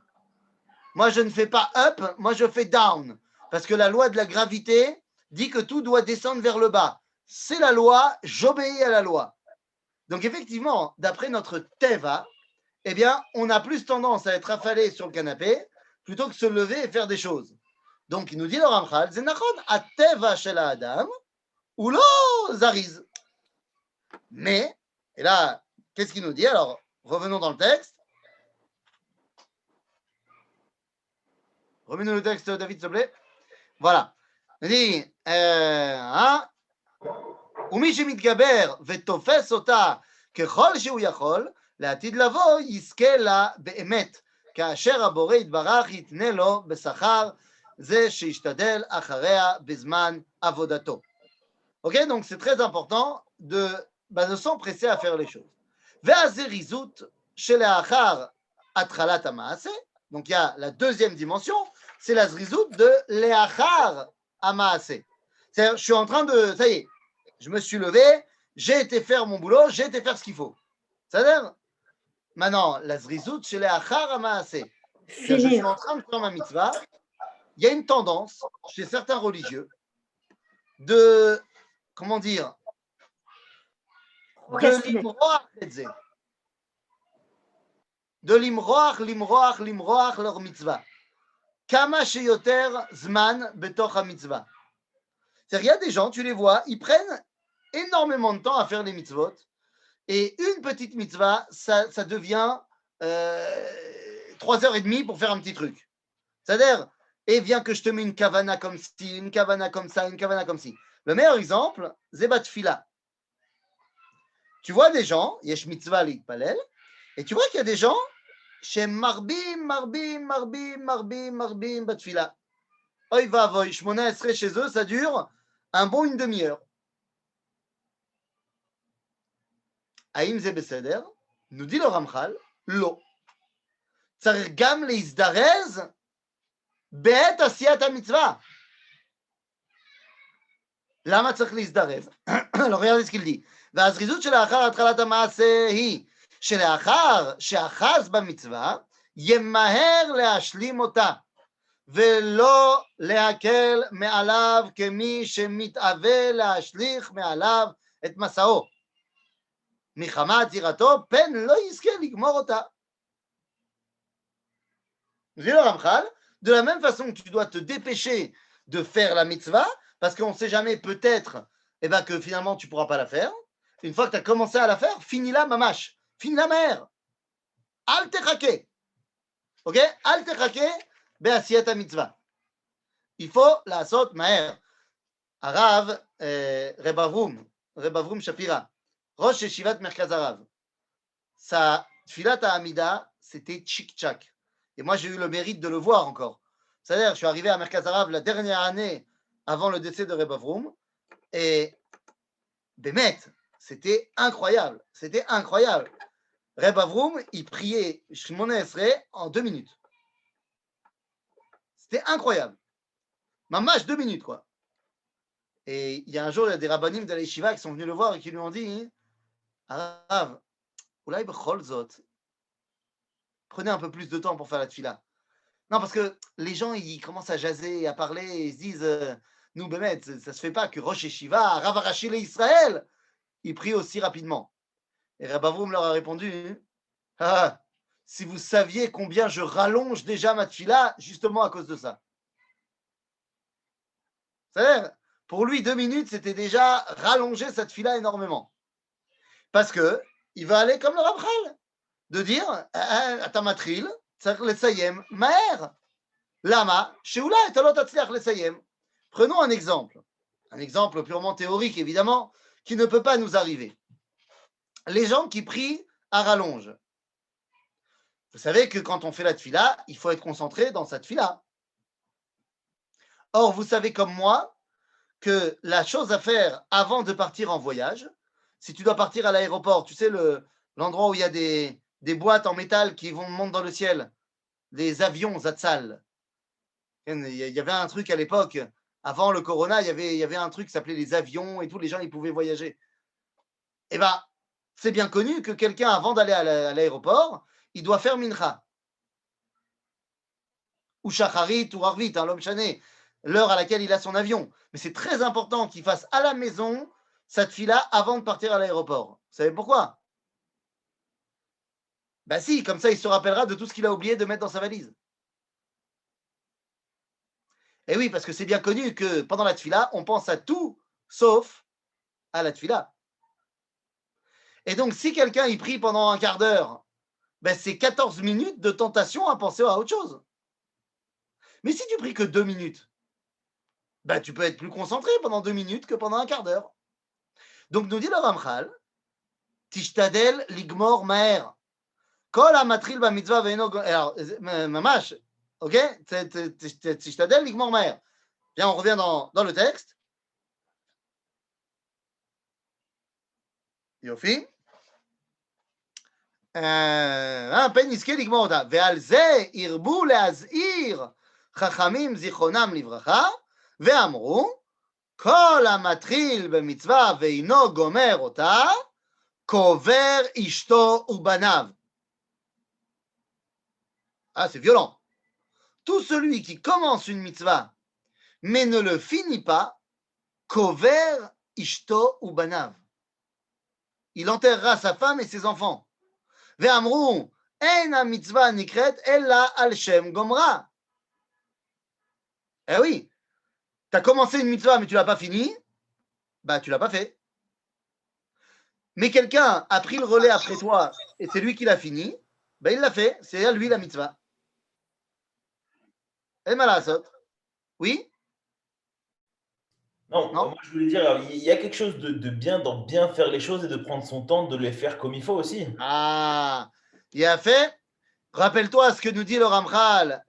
B: Moi, je ne fais pas up, moi, je fais down. Parce que la loi de la gravité dit que tout doit descendre vers le bas. C'est la loi, j'obéis à la loi. Donc, effectivement, d'après notre teva, eh bien, on a plus tendance à être affalé sur le canapé plutôt que se lever et faire des choses. Donc, il nous dit le Ramchal, Zenachon, a teva shel Adam, ou lo zariz. Mais, et là, qu'est-ce qu'il nous dit? Alors, revenons dans le texte. Revenons le texte, David, s'il te plaît. Voilà. Il dit, ומי שמתגבר ותופס אותה ככל שהוא יכול, לעתיד לבוא יזכה לה באמת, כאשר הבורא יתברך יתנה לו בשכר זה שישתדל אחריה בזמן עבודתו. Ok, donc c'est très important de s'empresser à faire les choses. והזריזות שלאחר התחלת המעשה, donc il y a la deuxième dimension, c'est la zrizout de לאחר המעשה. C'est-à-dire, je suis en train de, ça y est, je me suis levé, j'ai été faire mon boulot, j'ai été faire ce qu'il faut. C'est-à-dire, maintenant, la zrizout chez לאחר המעשה. Je suis en train de faire ma mitzvah. Il y a une tendance chez certains religieux de, comment dire, de limroach leur mitzvah. Kama sheyoter zman betoch ha-mitzvah. C'est-à-dire, il y a des gens, tu les vois, ils prennent énormément de temps à faire les mitzvot, et une petite mitzvah, ça devient 3h30 pour faire un petit truc. C'est-à-dire, et viens que je te mets une kavana comme ci, une kavana comme ça, une kavana comme ci. Le meilleur exemple, c'est bat fila. Tu vois des gens, yesh mitzvah l'itpalel, et tu vois qu'il y a des gens, chez marbim bat fila. Oy va voy, shmona esrei chez eux, ça dure un bon une demi-heure. Aïm ze beseder, nous dit le Ramchal, lo. Tzarich gam leizdarez בעת עשיית המצווה. למה צריך להזדרז? לא regardez ce qu'il dit. והזריזות שלאחר התחלת המעשה היא שלאחר שאחז במצווה ימהר להשלים אותה ולא להקל מעליו כמי שמתאווה להשליך מעליו את מסעו. מחמת יראתו פן לא יזכה לגמור אותה. זה לא רמח"ל. De la même façon que tu dois te dépêcher de faire la mitzvah, parce qu'on ne sait jamais, peut-être, que finalement tu ne pourras pas la faire. Une fois que tu as commencé à la faire, finis-la mamash. Finis-la mère. Al techake. Ok? Al techake be'asiyat mitzvah. Il faut la asot maher. Arav, Reb Avrum Shapira, Rosh Yeshivat Merkaz Arav. Sa tfilat ha'amida, c'était tchik-tchak. Et moi, j'ai eu le mérite de le voir encore. C'est-à-dire, je suis arrivé à Merkaz Arav la dernière année avant le décès de Reb Avrum. Et, bémet, c'était incroyable. C'était incroyable. Reb Avrum, il priait Shmona Esrei en 2 minutes. C'était incroyable. Mamash, 2 minutes, quoi. Et il y a un jour, il y a des rabbanim de la yeshiva qui sont venus le voir et qui lui ont dit Arav, Oulay b'chol zot, prenez un peu plus de temps pour faire la tfila. Non, parce que les gens, ils commencent à jaser, à parler, et ils se disent nous, Bémet, ça se fait pas que Rosh Yeshiva, Rav Arashi Israël, ils prient aussi rapidement. Et Reb Avrum leur a répondu si vous saviez combien je rallonge déjà ma tfila, justement à cause de ça. C'est-à-dire, pour lui, 2 minutes, c'était déjà rallonger cette tfila énormément. Parce que il va aller comme le Ramchal, de dire אתה מתחיל, צריך לסיים מהר. למה? שאולי אתה לא תצליח לסיים. Prenons un exemple. un exemple purement théorique, évidemment, qui ne peut pas nous arriver. Les gens qui prient à rallonge. Vous savez que quand on fait la tfila, il faut être concentré dans sa tfila. Or, vous savez comme moi que la chose à faire avant de partir en voyage, si tu dois partir à l'aéroport, tu sais, l'endroit où il y a des boîtes en métal qui montent dans le ciel, des avions Zatzal. Il y avait un truc à l'époque, avant le corona, il y avait un truc qui s'appelait les avions et tous les gens ils pouvaient voyager. Eh bien, c'est bien connu que quelqu'un, avant d'aller à l'aéroport, il doit faire mincha. Ou shacharit ou arvit, l'homme chané, l'heure à laquelle il a son avion. Mais c'est très important qu'il fasse à la maison sa tfila avant de partir à l'aéroport. Vous savez pourquoi? Ben si, comme ça il se rappellera de tout ce qu'il a oublié de mettre dans sa valise. Et oui, parce que c'est bien connu que pendant la tfila, on pense à tout sauf à la tfila. Et donc, si quelqu'un y prie pendant un quart d'heure, ben c'est 14 minutes de tentation à penser à autre chose. Mais si tu pries que 2 minutes, ben tu peux être plus concentré pendant 2 minutes que pendant un quart d'heure. Donc, nous dit le Ramchal, Tishtadel ligmor maher. Kol hamatril bamitzvah ve'eno. Alors, mamash, ok? Tishtadel ligmor maher. Bien, on revient dans le texte. Yofi. פן יזכה לגמור אותה, ועל זה הרבו להזהיר חכמים זיכרונם לברכה, ואמרו, כל המתחיל במצווה ואינו גומר אותה, קובר אשתו ובניו. Ah, c'est violent. Tout celui qui commence une mitzvah, mais ne le finit pas, kover ishto ou banav. Il enterrera sa femme et ses enfants. Ve'amru, en ha mitzvah nikret ella al shem gomra. Eh oui, tu as commencé une mitzvah, mais tu ne l'as pas fini, bah tu ne l'as pas fait. Mais quelqu'un a pris le relais après toi, et c'est lui qui l'a fini, bah il l'a fait, c'est à lui la mitzvah. Et malasot. Oui?
C: Non, moi je voulais dire, il y a quelque chose de bien dans bien faire les choses et de prendre son temps de les faire comme il faut aussi.
B: Ah, il a fait. Rappelle-toi ce que nous dit le Ramchal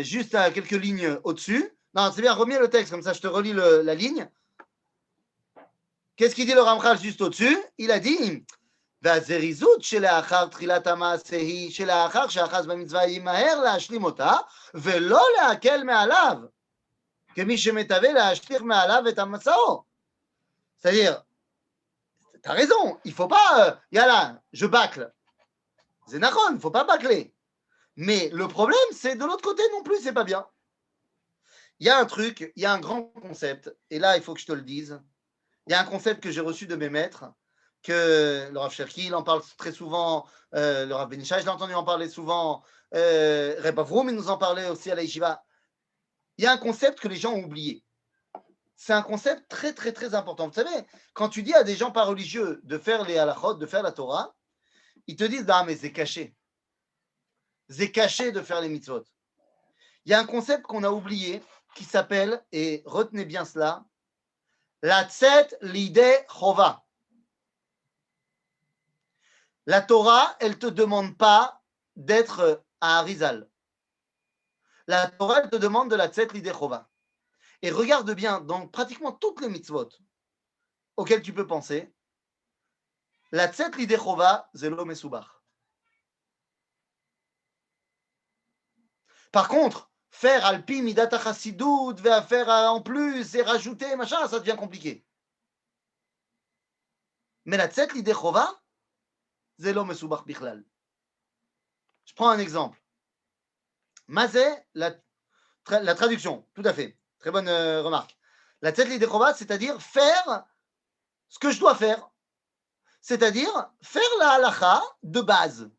B: juste à quelques lignes au-dessus. Non, c'est bien, remets le texte, comme ça je te relis la ligne. Qu'est-ce qu'il dit le Ramchal juste au-dessus? Il a dit והזריזות שלאחר תחילת המעשה היא שלאחר שאחז במצווה ימהר להשלים אותה ולא להקל מעליו כמי שמתווה להשליך מעליו את המסעו. C'est-à-dire, tu as raison, il ne faut pas, yalla, je bâcle. C'est d'accord, il ne faut pas bâcler. Mais le problème, c'est de l'autre côté non plus, c'est pas bien. Il y a un truc, il y a un grand concept, et là, il faut que je te le dise. Il y a un concept que j'ai reçu de mes maîtres, que le Rav Cherki, il en parle très souvent, le Rav Benisha, je l'ai entendu en parler souvent, Reb Avroum, il nous en parlait aussi à la Yeshiva. Il y a un concept que les gens ont oublié. C'est un concept très, très, très important. Vous savez, quand tu dis à des gens pas religieux de faire les halachot, de faire la Torah, ils te disent, ah, mais c'est caché. C'est caché de faire les mitzvot. Il y a un concept qu'on a oublié qui s'appelle, et retenez bien cela, la tzet lideh chova. La Torah, elle ne te demande pas d'être à Harizal. La Torah, elle te demande de la tzet lideh chova. Et regarde bien, dans pratiquement toutes les mitzvot auxquelles tu peux penser, la tzet lideh chova, c'est lo mesubach. Par contre, faire alpi midat chassidout, faire en plus et rajouter, machin, ça devient compliqué. Mais la tzet lideh chova, c'est lo mesubach bichlal. Je prends un exemple. Mazé, la traduction, tout à fait. Très bonne remarque. La tzet lideh chova, c'est-à-dire faire ce que je dois faire. C'est-à-dire faire la halacha de base.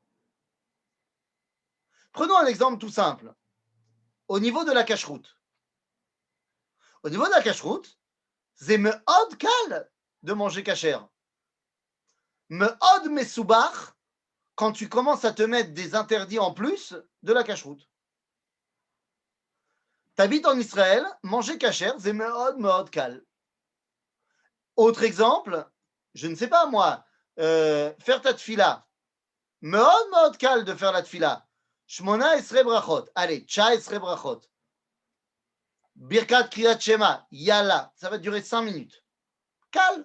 B: Prenons un exemple tout simple. Au niveau de la cacheroute. Au niveau de la cacheroute, c'est me'od kal de manger kasher. Me'od mesubach quand tu commences à te mettre des interdits en plus de la cacheroute. Tu habites en Israël, manger kasher, c'est me'od kal. Autre exemple, je ne sais pas moi, faire ta tfila. מאוד קל de faire la tfila. 18 brachot. Allez, 19 brachot. Birkat Kriyat Shema. Yalla. Ça va durer 5 minutes. Calme.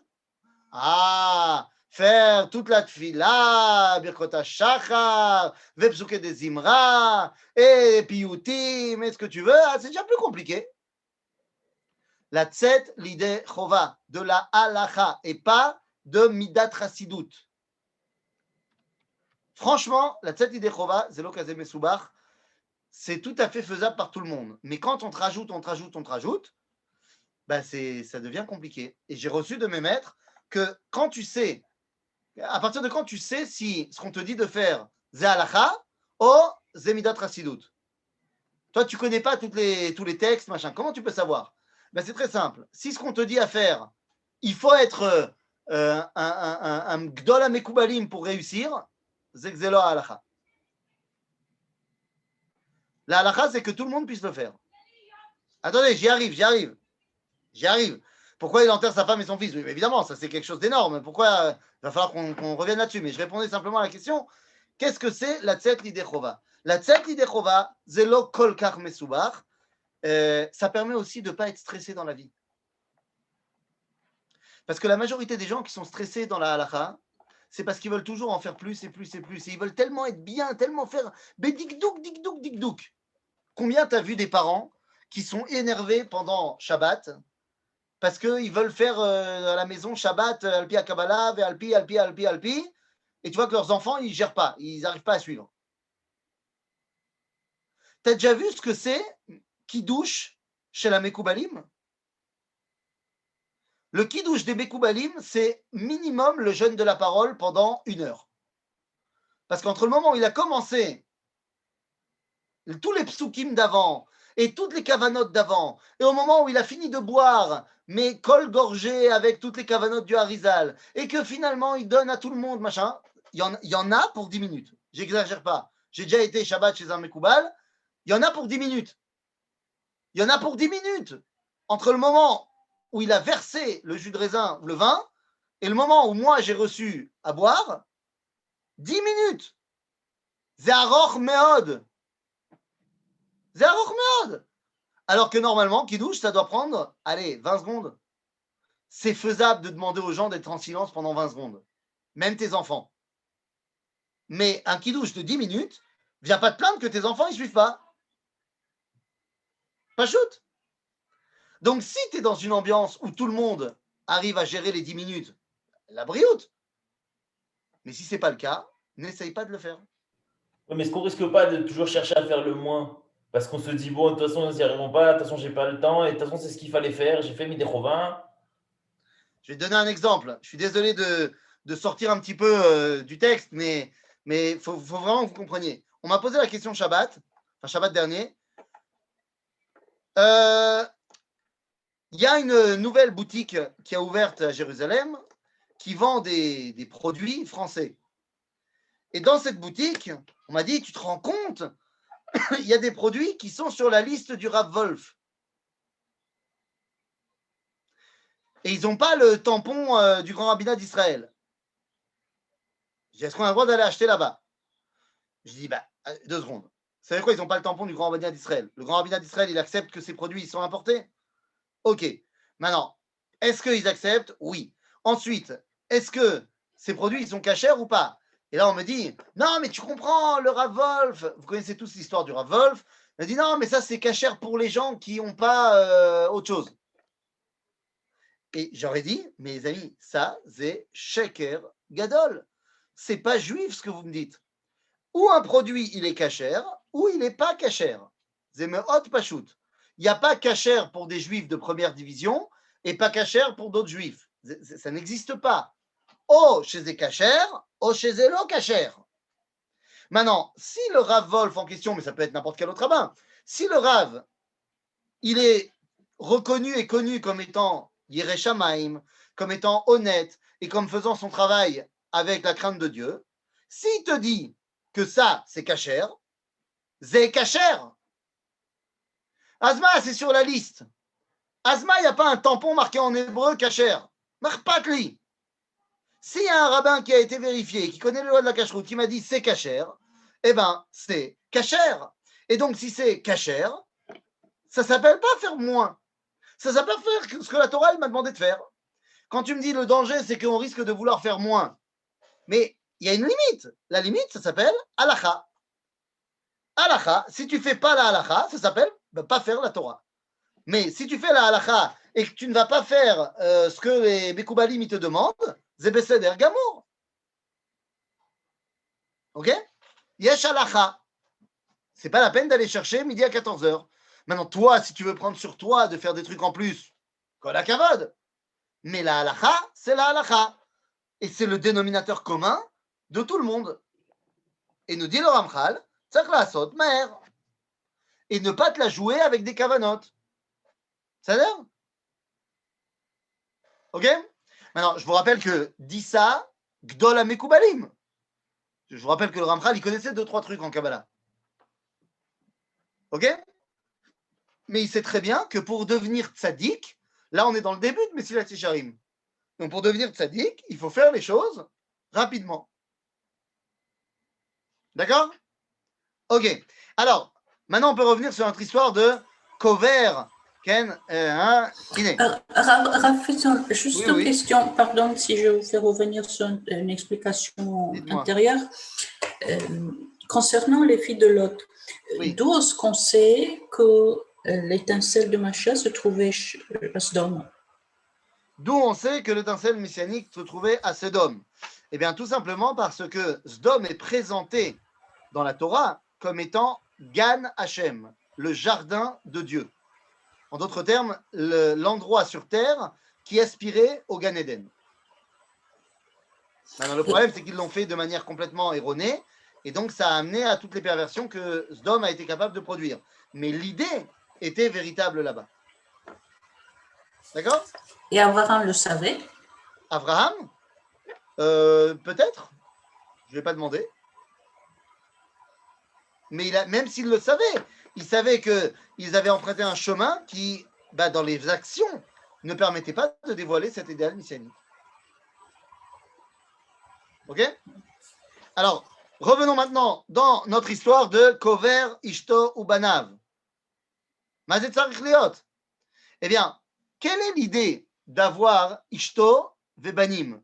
B: Ah, faire toute la tfila, Birkot HaShachar, Vepsuke des Zimra, et Piyutim, et ce que tu veux, c'est déjà plus compliqué. La Tset l'idée Chova, de la halacha, et pas de Midat Chassidut. Franchement, la Tset l'idée Chova, Zelo Kazem Mesubach, c'est tout à fait faisable par tout le monde. Mais quand on te rajoute, bah ça devient compliqué. Et j'ai reçu de mes maîtres que quand tu sais, à partir de quand tu sais si ce qu'on te dit de faire, Zé halacha ou Zé midat chassidut. Toi, tu ne connais pas tous les textes, machin. Comment tu peux savoir? Ben, c'est très simple. Si ce qu'on te dit à faire, il faut être un gdol amekoubalim pour réussir, Zé gzelo halacha. La halacha, c'est que tout le monde puisse le faire. Attendez, j'y arrive. Pourquoi il enterre sa femme et son fils? Oui, évidemment, ça c'est quelque chose d'énorme. Pourquoi il va falloir qu'on revienne là-dessus? Mais je répondais simplement à la question. Qu'est-ce que c'est la Tset l'idée Chova? La Tset l'idée Chova, Zelo Kol Kach Mesubach, ça permet aussi de ne pas être stressé dans la vie. Parce que la majorité des gens qui sont stressés dans la halacha, c'est parce qu'ils veulent toujours en faire plus et plus et plus. Et ils veulent tellement être bien, tellement faire dikdouk. Combien tu as vu des parents qui sont énervés pendant Shabbat parce qu'ils veulent faire à la maison Shabbat, Alpi à Kabbalah, Alpi, et tu vois que leurs enfants, ils ne gèrent pas, ils n'arrivent pas à suivre. Tu as déjà vu ce que c'est Kiddush chez la Mekoubalim? Le Kiddush des Mekoubalim, c'est minimum le jeûne de la parole pendant 1 heure. Parce qu'entre le moment où il a commencé tous les psukim d'avant et toutes les kavanotes d'avant, et au moment où il a fini de boire, mais col gorgé avec toutes les kavanotes du Harizal, et que finalement il donne à tout le monde, machin, il y en a pour 10 minutes. J'exagère pas. J'ai déjà été Shabbat chez un Mekoubal, il y en a pour 10 minutes. Entre le moment où il a versé le jus de raisin, le vin, et le moment où moi j'ai reçu à boire, 10 minutes. Zéaroch Meod. Alors que normalement, Kiddush, ça doit prendre, allez, 20 secondes. C'est faisable de demander aux gens d'être en silence pendant 20 secondes. Même tes enfants. Mais un Kiddush de 10 minutes, viens pas te plaindre que tes enfants, ils suivent pas. Pas shoot. Donc, si tu es dans une ambiance où tout le monde arrive à gérer les 10 minutes, la brioute. Mais si ce n'est pas le cas, n'essaye pas de le faire.
C: Oui, mais est-ce qu'on risque pas de toujours chercher à faire le moins? Parce qu'on se dit, bon, de toute façon, nous n'y arrivons pas, de toute façon, j'ai pas le temps, et de toute façon, c'est ce qu'il fallait faire, j'ai fait Midei Chovin.
B: Je vais te donner un exemple. Je suis désolé de sortir un petit peu du texte, mais il faut vraiment que vous compreniez. On m'a posé la question Shabbat dernier. Il y a une nouvelle boutique qui a ouverte à Jérusalem qui vend des produits français. Et dans cette boutique, on m'a dit, tu te rends compte, il y a des produits qui sont sur la liste du Rav Wolf. Et ils n'ont pas le tampon du grand rabbinat d'Israël. Je dis, est-ce qu'on a le droit d'aller acheter là-bas? Je dis, 2 secondes. Vous savez quoi, ils n'ont pas le tampon du grand rabbinat d'Israël. Le grand rabbinat d'Israël, il accepte que ces produits ils sont importés? Ok. Maintenant, est-ce qu'ils acceptent? Oui. Ensuite, est-ce que ces produits ils sont cachers ou pas? Et là, on me dit, non, mais tu comprends, le Rav Wolf, vous connaissez tous l'histoire du Rav Wolf. On me dit, non, mais ça, c'est cachère pour les gens qui n'ont pas autre chose. Et j'aurais dit, mes amis, ça, c'est sheker gadol. C'est pas juif ce que vous me dites. Ou un produit, il est cachère, ou il n'est pas cachère. C'est me hot pachout. Il n'y a pas cachère pour des juifs de première division et pas cachère pour d'autres juifs. Ça n'existe pas. Oh, chez les cachères, oh, chez les lo cachères. Maintenant, si le Rav Wolf en question, mais ça peut être n'importe quel autre rabbin, si le Rav, il est reconnu et connu comme étant Yireh Shamayim, comme étant honnête et comme faisant son travail avec la crainte de Dieu, s'il te dit que ça, c'est cachère, c'est cachère. Asma, c'est sur la liste. Asma, il n'y a pas un tampon marqué en hébreu cachère. Marpatli. S'il y a un rabbin qui a été vérifié, qui connaît le loi de la cacheroute, qui m'a dit c'est cachère, eh bien, c'est cachère. Et donc, si c'est cachère, ça ne s'appelle pas faire moins. Ça s'appelle faire ce que la Torah m'a demandé de faire. Quand tu me dis le danger, c'est qu'on risque de vouloir faire moins. Mais il y a une limite. La limite, ça s'appelle halakha. Halakha, si tu ne fais pas la halakha, ça s'appelle pas faire la Torah. Mais si tu fais la halakha et que tu ne vas pas faire ce que les Bekoubalim te demandent, c'est beseder gamour. Ok? Yesh halakha. C'est pas la peine d'aller chercher midi à 14h. Maintenant, toi, si tu veux prendre sur toi de faire des trucs en plus, kol hakavod. Mais la halakha, c'est la halakha. Et c'est le dénominateur commun de tout le monde. Et nous dit le Ramchal, tzarich la'asot maher. Et ne pas te la jouer avec des kavanotes. Ça a l'air? Ok? Maintenant, je vous rappelle que dit ça, Gdol HaMekoubalim. Je vous rappelle que le Ramchal, il connaissait 2-3 trucs en Kabbalah. Ok? Mais il sait très bien que pour devenir tzaddik, là on est dans le début de Mesilat Yesharim. Donc pour devenir tzaddik, il faut faire les choses rapidement. D'accord? Ok. Alors, maintenant on peut revenir sur notre histoire de Kover. Ken,
F: Rav, juste une question, pardon si je vous fais revenir sur une explication intérieure. Concernant les filles de Lot, d'où est-ce qu'on sait que l'étincelle de Macha se trouvait à Sodome?
B: D'où on sait que l'étincelle messianique se trouvait à Sodome? Eh bien, tout simplement parce que Sodome est présenté dans la Torah comme étant Gan Hashem, le jardin de Dieu. En d'autres termes, l'endroit sur terre qui aspirait au Gan Eden. Alors, le problème, c'est qu'ils l'ont fait de manière complètement erronée, et donc ça a amené à toutes les perversions que Sodome a été capable de produire. Mais l'idée était véritable là-bas. D'accord?
F: Et Abraham le savait?
B: Abraham? Peut-être. Je ne vais pas demander. Mais même s'il le savait, il savait qu'ils avaient emprunté un chemin qui, dans les actions, ne permettait pas de dévoiler cet idéal messianique. Ok? Alors, revenons maintenant dans notre histoire de Kover, Ishto ou Banav. Mazet tzarich liot. Eh bien, quelle est l'idée d'avoir Ishto vebanim?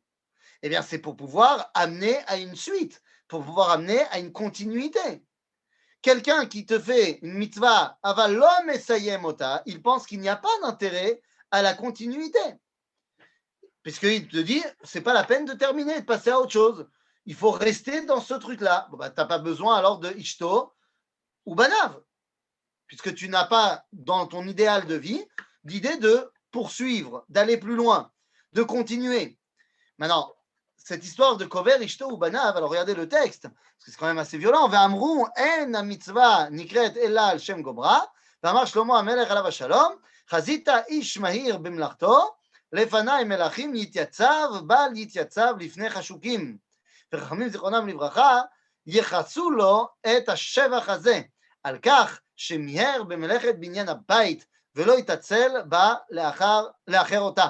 B: Eh bien, c'est pour pouvoir amener à une suite, pour pouvoir amener à une continuité. Quelqu'un qui te fait une mitzvah aval lo mesayem ota, il pense qu'il n'y a pas d'intérêt à la continuité. Puisqu'il te dit, c'est pas la peine de terminer, de passer à autre chose. Il faut rester dans ce truc-là. Tu n'as pas besoin alors de Ishto ou Banav, puisque tu n'as pas dans ton idéal de vie l'idée de poursuivre, d'aller plus loin, de continuer. Maintenant, cette histoire de Kover, Ishto ou Banav, alors regardez le texte, parce que c'est quand même assez violent. Ve'amru en ha-mitzvah nikret ella al shem gobra, ve'amar Shlomo ha-melech alav ha-shalom, chazita ish mahir b'mlachto, lefanai melachim yityatzav, bal yityatzav lifnei chashukim. וחכמים זיכרונם לברכה, יחסו לו את השבח הזה, על כך שמיהר במלאכת בניין הבית, ולא יתעצל בה לאחר אותה.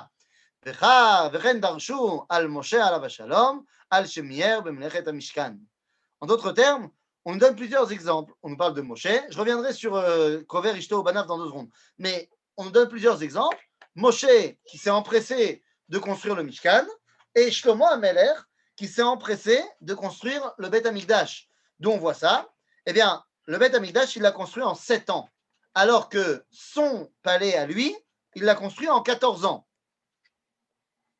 B: וכן דרשו על משה עליו השלום, על שמיהר במלאכת המשכן. En d'autres termes, on nous donne plusieurs exemples. On nous parle de Moshe. Je reviendrai sur Kover, Ishto ou Banav dans 2 secondes. Mais on nous donne plusieurs exemples. Moshe qui s'est empressé de construire le Mishkan, et Shlomo HaMelech qui s'est empressé de construire le Beth Amikdash. D'où on voit ça? Eh bien, le Beth Amikdash, il l'a construit en 7 ans, alors que son palais à lui, il l'a construit en 14 ans.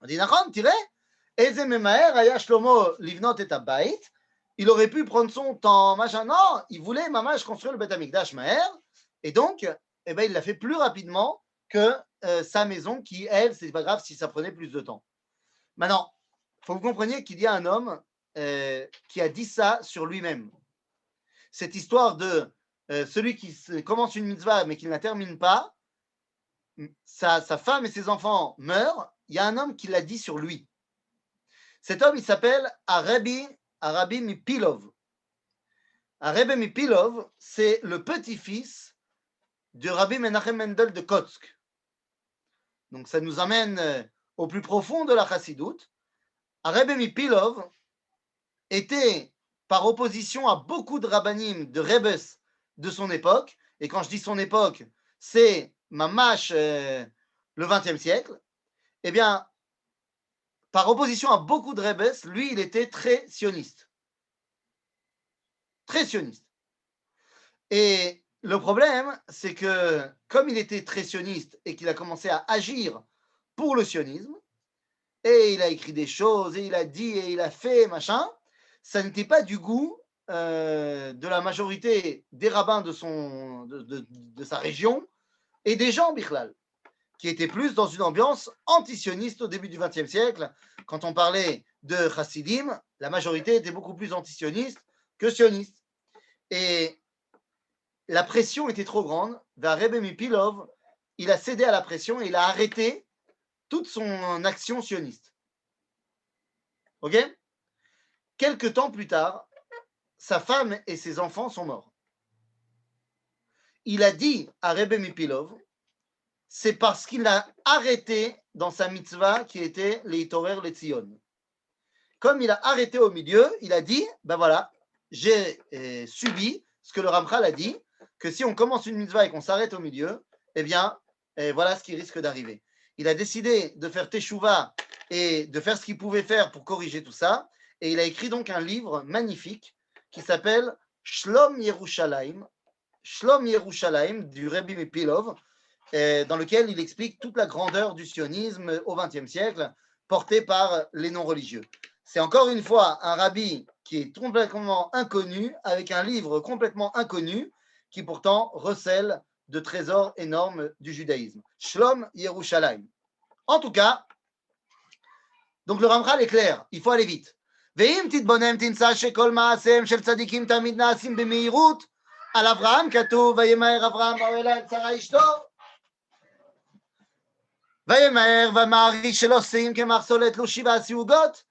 B: On dit, Nachon, tirez, Eze Memaher, Aya Shlomo Livnot et Abayit, il aurait pu prendre son temps, machin. Non, il voulait, Mamash, construire le Beth Amikdash Maher, et donc, eh ben, il l'a fait plus rapidement que sa maison, qui, elle, c'est pas grave si ça prenait plus de temps. Maintenant, il faut que vous compreniez qu'il y a un homme qui a dit ça sur lui-même. Cette histoire de celui qui commence une mitzvah mais qui ne la termine pas, sa femme et ses enfants meurent, il y a un homme qui l'a dit sur lui. Cet homme, il s'appelle Arabi Mipilov. Arabi Mipilov, c'est le petit-fils de Rabbi Menachem Mendel de Kotsk. Donc ça nous amène au plus profond de la chassidoute, Rebbe Mipilov était par opposition à beaucoup de rabbanim, de rebbes de son époque, et quand je dis son époque, c'est mamash le XXe siècle, eh bien, par opposition à beaucoup de rebbes, lui, il était très sioniste. Très sioniste. Et le problème, c'est que comme il était très sioniste et qu'il a commencé à agir pour le sionisme, et il a écrit des choses, et il a dit, et il a fait, machin, ça n'était pas du goût de la majorité des rabbins de sa région et des gens, Bichlal, qui étaient plus dans une ambiance antisioniste au début du XXe siècle. Quand on parlait de chassidim, la majorité était beaucoup plus antisioniste que sioniste. Et la pression était trop grande. Rebbe Mipilov, il a cédé à la pression et il a arrêté toute son action sioniste. Ok? Quelque temps plus tard, sa femme et ses enfants sont morts. Il a dit à Rebbe Mipilov, c'est parce qu'il a arrêté dans sa mitzvah qui était les Torer les Tzion. Comme il a arrêté au milieu, il a dit, ben voilà, j'ai subi ce que le Ramchal a dit, que si on commence une mitzvah et qu'on s'arrête au milieu, eh bien, voilà ce qui risque d'arriver. Il a décidé de faire teshuva et de faire ce qu'il pouvait faire pour corriger tout ça. Et il a écrit donc un livre magnifique qui s'appelle Shlom Yerushalayim du Rebbe Mipilov, dans lequel il explique toute la grandeur du sionisme au XXe siècle, porté par les non-religieux. C'est encore une fois un rabbi qui est complètement inconnu, avec un livre complètement inconnu, qui pourtant recèle de trésors énormes du judaïsme. Shlom Yerushalayim. En tout cas, donc le Ramchal est clair, il faut aller vite. ואם תתבונן תמצא שכל מעשיהם של צדיקים תמיד נעשים במהירות, על אברהם כתוב וימהר אברהם באוהלה את שרה אשתו, וימהר ומעריש שלא שיאים כמחסולת לו 7 סיוגות,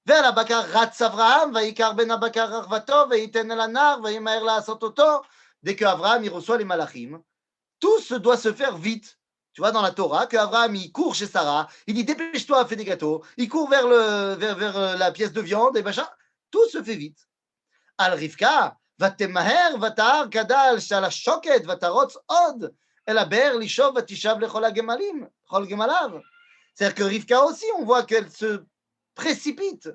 B: ועל הבקר רץ אברהם ויקר בן הבקר רחבתו וייתן אל הנער וימהר לעשות אותו, dès qu'Abraham il reçoit les malachim, tout se doit se faire vite. Tu vois, dans la Torah, qu'Abraham, il court chez Sarah, il dit dépêche-toi, fais des gâteaux, il court vers la pièce de viande, et machin, tout se fait vite. Al Rivka, ותמהר ותהר כדל שעל השוקת ותרוץ עוד אל הבאר לשאוב ותשאב לכל גמליו. C'est-à-dire que Rivka aussi, on voit qu'elle se précipite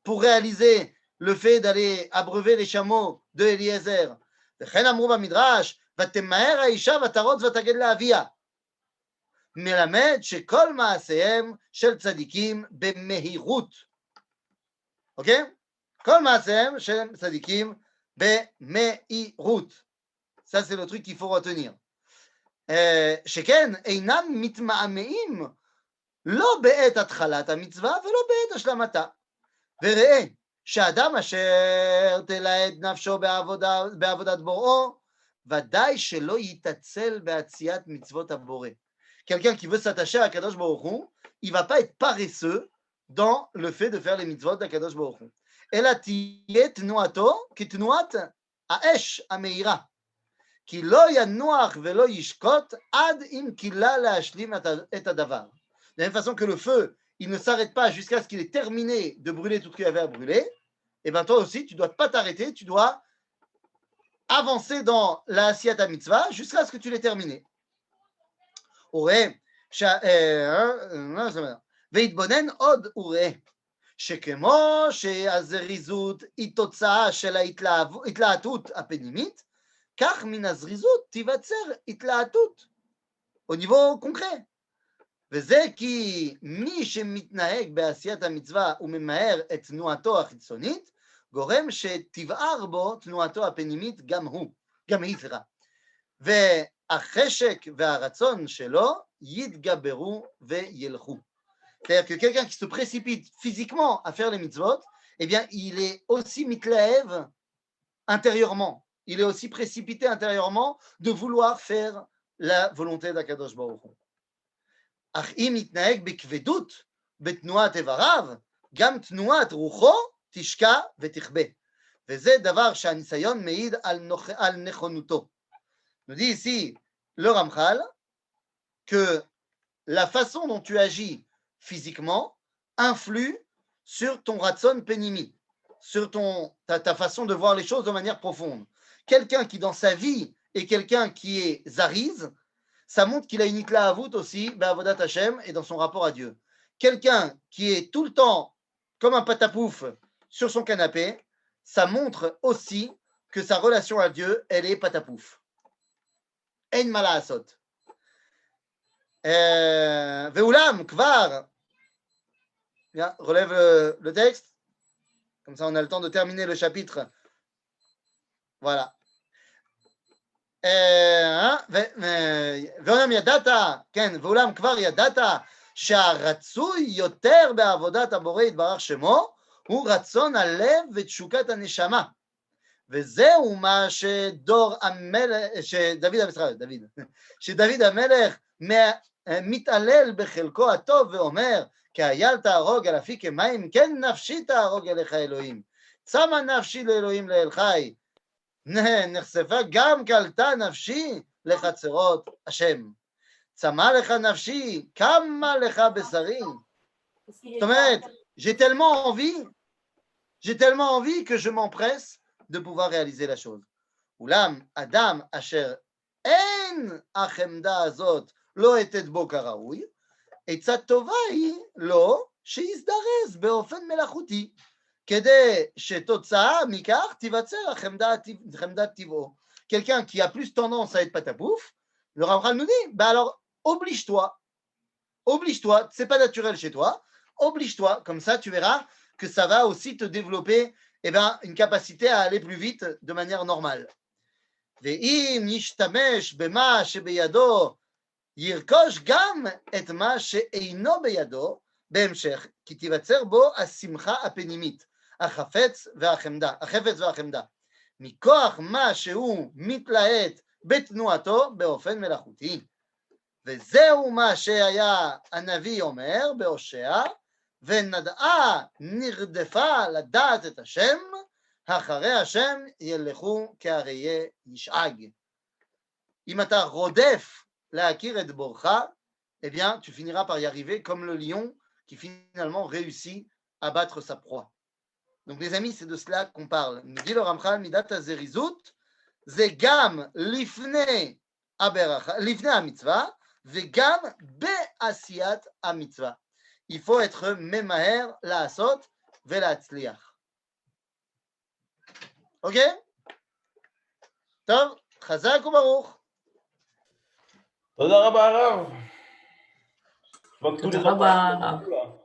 B: pour réaliser le fait d'aller abreuver les chameaux de Eliezer. וכן אמרו במדרש, ותמהר האישה ותרוץ ותגד לאביה. מלמד שכל מעשיהם של צדיקים במהירות. אוקיי? כל מעשיהם של צדיקים במהירות. Ça, c'est le truc qu'il faut retenir. שכן אינם מתמהמהים לא בעת התחלת המצווה ולא בעת השלמתה. וראה שאדם אשר תלהט נפשו בעבודת בוראו, ודאי שלא יתעצל בעשיית מצוות הבורא. Quelqu'un qui veut s'attacher à Kadosh Baruch Hu, il ne va pas être paresseux dans le fait de faire les mitzvot d'Akadosh Baruch Hu. אלא תהיה תנועתו כתנועת האש המאירה, כי לא ינוח ולא ישקוט עד אם כילה להשלים את הדבר. De la même façon que le feu, il ne s'arrête pas jusqu'à ce qu'il ait terminé de brûler tout ce qu'il y avait à brûler, et bien toi aussi, tu ne dois pas t'arrêter, tu dois avancer dans la Asiyat Mitzvah jusqu'à ce que tu l'aies terminé. וראה, והתבונן עוד וראה, שכמו שהזריזות היא תוצאה של ההתלהטות הפנימית, כך מן הזריזות תיווצר התלהטות, au niveau concret. וזה כי מי שמתנהג בעשיית המצווה וממהר את תנועתו החיצונית, גורם שתבער בו תנועתו הפנימית גם היא. והחשק והרצון שלו יתגברו וילכו. C'est-à-dire que quelqu'un qui se précipite physiquement à faire les mitzvot, eh bien, il est aussi mitlaev intérieurement. Il est aussi précipité intérieurement de vouloir faire la volonté d'Akadosh Baruch Hu. אך אם יתנהג בכבדות בתנועת איבריו, גם תנועת רוחו תשקע ותכבה. וזה דבר שהניסיון מעיד על נכונותו. Nous dit ici le Ramchal que la façon dont tu agis physiquement influent sur ton ratson penimi, sur ta façon de voir les choses de manière profonde. Quelqu'un qui dans sa vie est quelqu'un qui est zariz, ça montre qu'il a une ikla avut aussi, be'avodat Hashem, et dans son rapport à Dieu. Quelqu'un qui est tout le temps comme un patapouf sur son canapé, ça montre aussi que sa relation à Dieu, elle est patapouf. Ein mala asot. Ve'ulam, kvar. Bien, relève le texte. Comme ça, on a le temps de terminer le chapitre. Voilà. ואולם ידעת, כן, ואולם כבר ידעת שהרצוי יותר בעבודת הבורא יתברך שמו הוא רצון הלב ותשוקת הנשמה. וזהו מה שדוד המלך מתעלל בחלקו הטוב ואומר כי אייל תהרוג על אפי כמים כן נפשי תהרוג אליך אלוהים צמה נפשי לאלוהים לאל חי נחשפה גם קלטה נפשי לחצרות השם צמה לך נפשי כמה לך בשרי. זאת אומרת, j'ai tellement envie que je m'empresse de pouvoir réaliser la chose. אולם אדם אשר אין החמדה הזאת לא אתת בו כראוי, עצה טובה היא לו שיזדרז באופן מלאכותי, כדי שתוצאה מכך תיווצר חמדת טבעו. Quelqu'un qui a plus tendance à être patapouf, le Ramchal nous dit, bah alors oblige-toi, c'est pas naturel chez toi, oblige-toi, comme ça tu verras que ça va aussi te développer une capacité à aller plus vite de manière normale. ואם ישתמש במה שבידו ירכוש גם את מה שאינו בידו בהמשך, כי תיווצר בו השמחה הפנימית, החפץ והחמדה, מכוח מה שהוא מתלהט בתנועתו באופן מלאכותי. וזהו מה שהיה הנביא אומר בהושע, ונדעה נרדפה לדעת את השם, אחרי השם ילכו כאריה ישאג. אם אתה רודף להכיר את בורך, eh bien, tu finiras par y arriver comme le lion qui finalement réussit à battre sa proie. Donc, les amis, c'est de cela qu'on parle. Nous dit le Ramchal, Midat HaZerizut, c'est gam lifne ha-mitzvah, vegam be'asiyat ha-mitzvah. Il faut être memaher la'asot ve'la'atzliach. Ok? טוב, חזק וברוך.
C: תודה רבה הרב.
F: תודה רבה.